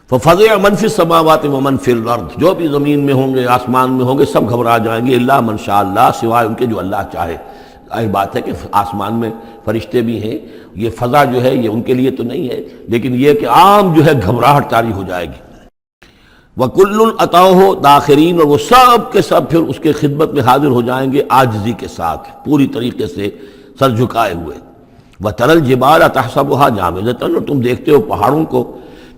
ففزع من فی السماوات ومن فی الارض، جو بھی زمین میں ہوں گے، آسمان میں ہوں گے، سب گھبرا جائیں گے، الا من شاء اللہ، سوائے ان کے جو اللہ چاہے۔ ظاہر بات ہے کہ آسمان میں فرشتے بھی ہیں، یہ فضا جو ہے یہ ان کے لیے تو نہیں ہے، لیکن یہ کہ عام جو ہے گھبراہٹ طاری ہو جائے گی۔ وَكُلٌّ أَتَوْهُ دَاخِرِينَ، اور وہ سب کے سب پھر اس کے خدمت میں حاضر ہو جائیں گے عاجزی کے ساتھ، پوری طریقے سے سر جھکائے ہوئے۔ وَتَرَى الْجِبَالَ تَحْسَبُهَا جَامِدَةً، اور تم دیکھتے ہو پہاڑوں کو،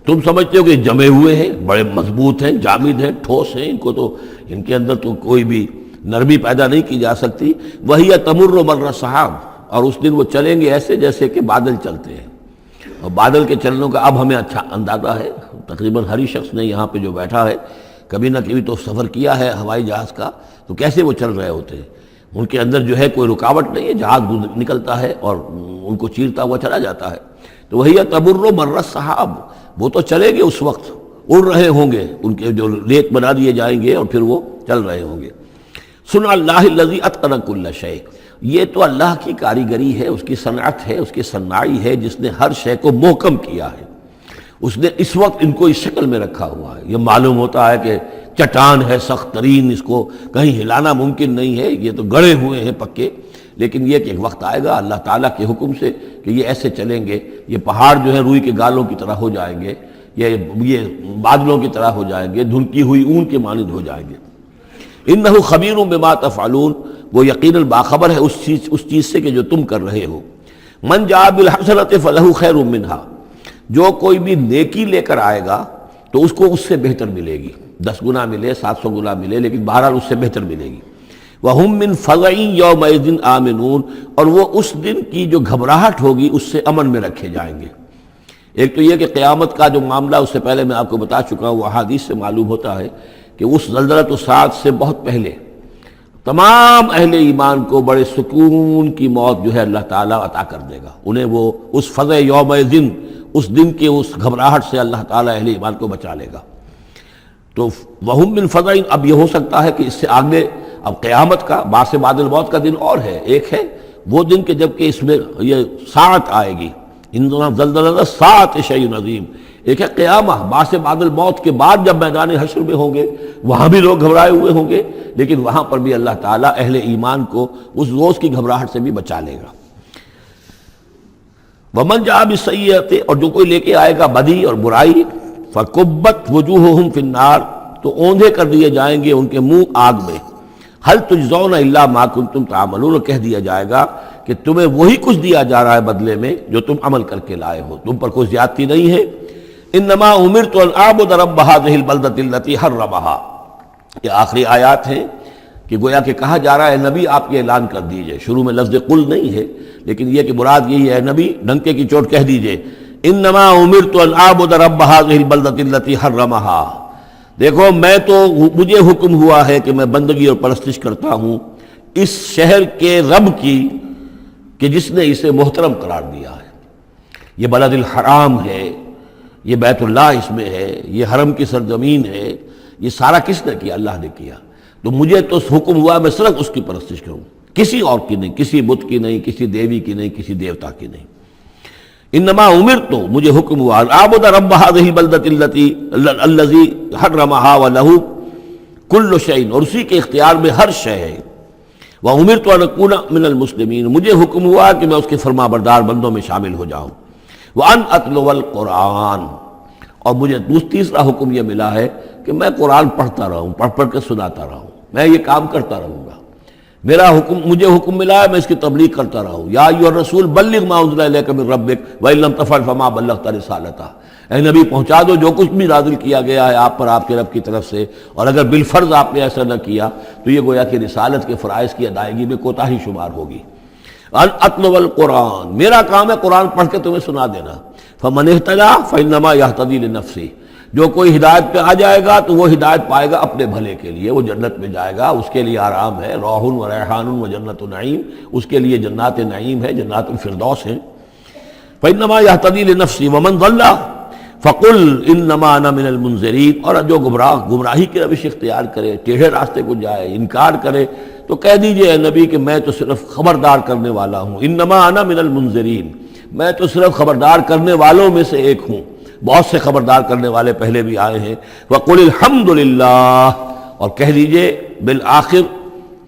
تم سمجھتے ہو کہ جمے ہوئے ہیں، بڑے مضبوط ہیں، جامد ہیں، ٹھوس ہیں، ان کے اندر تو کوئی بھی نرمی پیدا نہیں کی جا سکتی۔ وَهِيَ تَمُرُّ مَرَّ السَّحَابِ، اور اس دن وہ چلیں گے ایسے جیسے کہ بادل چلتے ہیں، اور بادل کے چلنے کا اب ہمیں اچھا اندازہ ہے، تقریباً ہر ہی شخص نے یہاں پہ جو بیٹھا ہے کبھی نہ کبھی تو سفر کیا ہے ہوائی جہاز کا، تو کیسے وہ چل رہے ہوتے ہیں، ان کے اندر جو ہے کوئی رکاوٹ نہیں ہے، جہاز نکلتا ہے اور ان کو چیرتا ہوا چلا جاتا ہے۔ تو وَهِيَ تَمُرُّ مَرَّ السَّحَابِ، وہ تو چلیں گے اس وقت، اڑ رہے ہوں گے، ان کے جو ریت بنا دیے جائیں گے اور پھر وہ چل رہے ہوں گے۔ سنع اللہ الذی اتقن کل شیء، یہ تو اللہ کی کاریگری ہے، اس کی صنعت ہے، اس کی صنائی ہے، جس نے ہر شے کو محکم کیا ہے۔ اس نے اس وقت ان کو اس شکل میں رکھا ہوا ہے۔ یہ معلوم ہوتا ہے کہ چٹان ہے سخت ترین، اس کو کہیں ہلانا ممکن نہیں ہے، یہ تو گڑے ہوئے ہیں پکے، لیکن یہ کہ ایک وقت آئے گا اللہ تعالیٰ کے حکم سے کہ یہ ایسے چلیں گے، یہ پہاڑ جو ہے روئی کے گالوں کی طرح ہو جائیں گے، یہ بادلوں کی طرح ہو جائیں گے، دھنکی ہوئی اون کے مانند ہو جائیں گے۔ انہ خبیر بما تفعلون، وہ یقیناً باخبر ہے اس چیز سے کہ جو تم کر رہے ہو۔ من جاء بالحسنۃ فلہ خیر منہا، جو کوئی بھی نیکی لے کر آئے گا تو اس کو اس سے بہتر ملے گی، 10 گنا ملے، 700 گنا ملے، لیکن بہرحال اس سے بہتر ملے گی۔ وَهُم مِّن فَزَعٍ يَوْمَئِذٍ آمِنُونَ، اور وہ اس دن کی جو گھبراہٹ ہوگی اس سے امن میں رکھے جائیں گے۔ ایک تو یہ کہ قیامت کا جو معاملہ، اس سے پہلے میں آپ کو بتا چکا ہوں، وہ احادیث سے معلوم ہوتا ہے کہ اس زلزلۃ الصاعق سے بہت پہلے تمام اہل ایمان کو بڑے سکون کی موت جو ہے اللہ تعالیٰ عطا کر دے گا، انہیں وہ اس فزع یومئذ، اس دن کے اس گھبراہٹ سے اللہ تعالیٰ اہل ایمان کو بچا لے گا۔ تو وَهُم مِّن فَزَعٍ، اب یہ ہو سکتا ہے کہ اس سے آگے اب قیامت کا بعث بعد الموت کا دن اور ہے، ایک ہے وہ دن کہ جب کہ اس میں یہ ساعت آئے گی، اِنَّ زَلْزَلَةَ السَّاعَةِ شَیْءٌ عَظِیمٌ، ایک ہے قیامہ بعث بعد الموت کے بعد جب میدان حشر میں ہوں گے، وہاں بھی لوگ گھبرائے ہوئے ہوں گے، لیکن وہاں پر بھی اللہ تعالیٰ اہل ایمان کو اس روز کی گھبراہٹ سے بھی بچا لے گا۔ وَمَنْ جَاءَ بِالسَّیِّئَةِ، اور جو کوئی لے کے آئے گا بدی اور برائی، فَكُبَّتْ وُجُوهُهُمْ فِي النَّارِ، تو اوندھے کر دیے جائیں گے ان کے منہ آگ میں۔ هَلْ تُجْزَوْنَ إِلَّا مَا كُنتُمْ تَعْمَلُونَ، کہہ دیا جائے گا کہ تمہیں وہی کچھ دیا جا رہا ہے بدلے میں جو تم عمل کر کے لائے ہو، تم پر کوئی زیادتی نہیں ہے۔ انما امرت ان اعبد رب هذه البلدة التي حرمها، یہ آخری آیات ہیں کہ گویا کہ کہا جا رہا ہے نبی آپ یہ اعلان کر دیجئے، شروع میں لفظ قل نہیں ہے لیکن یہ کہ مراد یہی ہے نبی ڈنکے کی چوٹ کہہ دیجئے، انما امرت ان اعبد رب هذه البلدة التي حرمها، دیکھو میں تو مجھے حکم ہوا ہے کہ میں بندگی اور پرستش کرتا ہوں اس شہر کے رب کی کہ جس نے اسے محترم قرار دیا ہے۔ یہ بلد الحرام ہے، یہ بیت اللہ اس میں ہے، یہ حرم کی سرزمین ہے، یہ سارا کس نے کیا؟ اللہ نے کیا۔ تو مجھے تو حکم ہوا میں صرف اس کی پرستش کروں، کسی اور کی نہیں، کسی بت کی نہیں، کسی دیوی کی نہیں، کسی دیوتا کی نہیں۔ انما امرت، مجھے حکم ہوا اعبد رب هذه البلدة الذي حرمها وله كل شيء، اور اسی کے اختیار میں ہر شے ہے۔ وامرت ان اكون من المسلمین، مجھے حکم ہوا کہ میں اس کے فرما بردار بندوں میں شامل ہو جاؤں۔ وان اتلو القرآن، اور مجھے تیسرا حکم یہ ملا ہے کہ میں قرآن پڑھتا رہوں، پڑھ پڑھ کے سناتا رہوں، میں یہ کام کرتا رہوں گا۔ میرا حکم، مجھے حکم ملا ہے میں اس کی تبلیغ کرتا رہوں۔ یا ایھا الرسول بلغ ما انزل الیک من ربک وان لم تفعل فما بلغت رسالتہ، اے نبی پہنچا دو جو کچھ بھی نازل کیا گیا ہے آپ پر آپ کے رب کی طرف سے، اور اگر بالفرض آپ نے ایسا نہ کیا تو یہ گویا کہ رسالت کے فرائض کی ادائیگی میں کوتاہی شمار ہوگی۔ ان اتلو القرآن، میرا کام ہے قرآن پڑھ کے تمہیں سنا دینا۔ فمن اہتدی فانما یہتدی لنفسہ، جو کوئی ہدایت پہ آ جائے گا تو وہ ہدایت پائے گا اپنے بھلے کے لیے، وہ جنت میں جائے گا، اس کے لیے آرام ہے، روح و ریحان و جنت نعیم، اس کے لیے جنات نعیم ہے، جنات الفردوس ہیں۔ فانما یہتدی لنفسہ ومن ضل فقل انما انا من المنذرین، اور جو گمراہی کی روش اختیار کرے، ٹیڑھے راستے کو جائے، انکار کرے، تو کہہ دیجئے اے نبی کہ میں تو صرف خبردار کرنے والا ہوں، انما انا من المنذرین، میں تو صرف خبردار کرنے والوں میں سے ایک ہوں، بہت سے خبردار کرنے والے پہلے بھی آئے ہیں۔ وقل الحمدللہ، اور کہہ دیجئے بالآخر،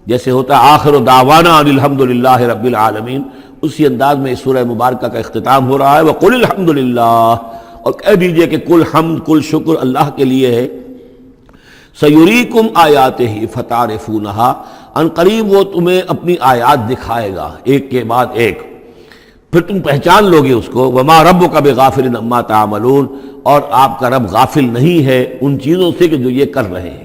جیسے ہوتا ہے آخر دعوانا ان الحمدللہ رب العالمین، اسی انداز میں اس سورہ مبارکہ کا اختتام ہو رہا ہے۔ وقل الحمدللہ، اور کہہ دیجئے کہ کل حمد کل شکر اللہ کے لیے ہے۔ سیریکم آیاتہ فتعرفونہا، ان قریب وہ تمہیں اپنی آیات دکھائے گا ایک کے بعد ایک، پھر تم پہچان لوگے اس کو۔ وما ربک بغافل عما تعملون، اور آپ کا رب غافل نہیں ہے ان چیزوں سے کہ جو یہ کر رہے ہیں۔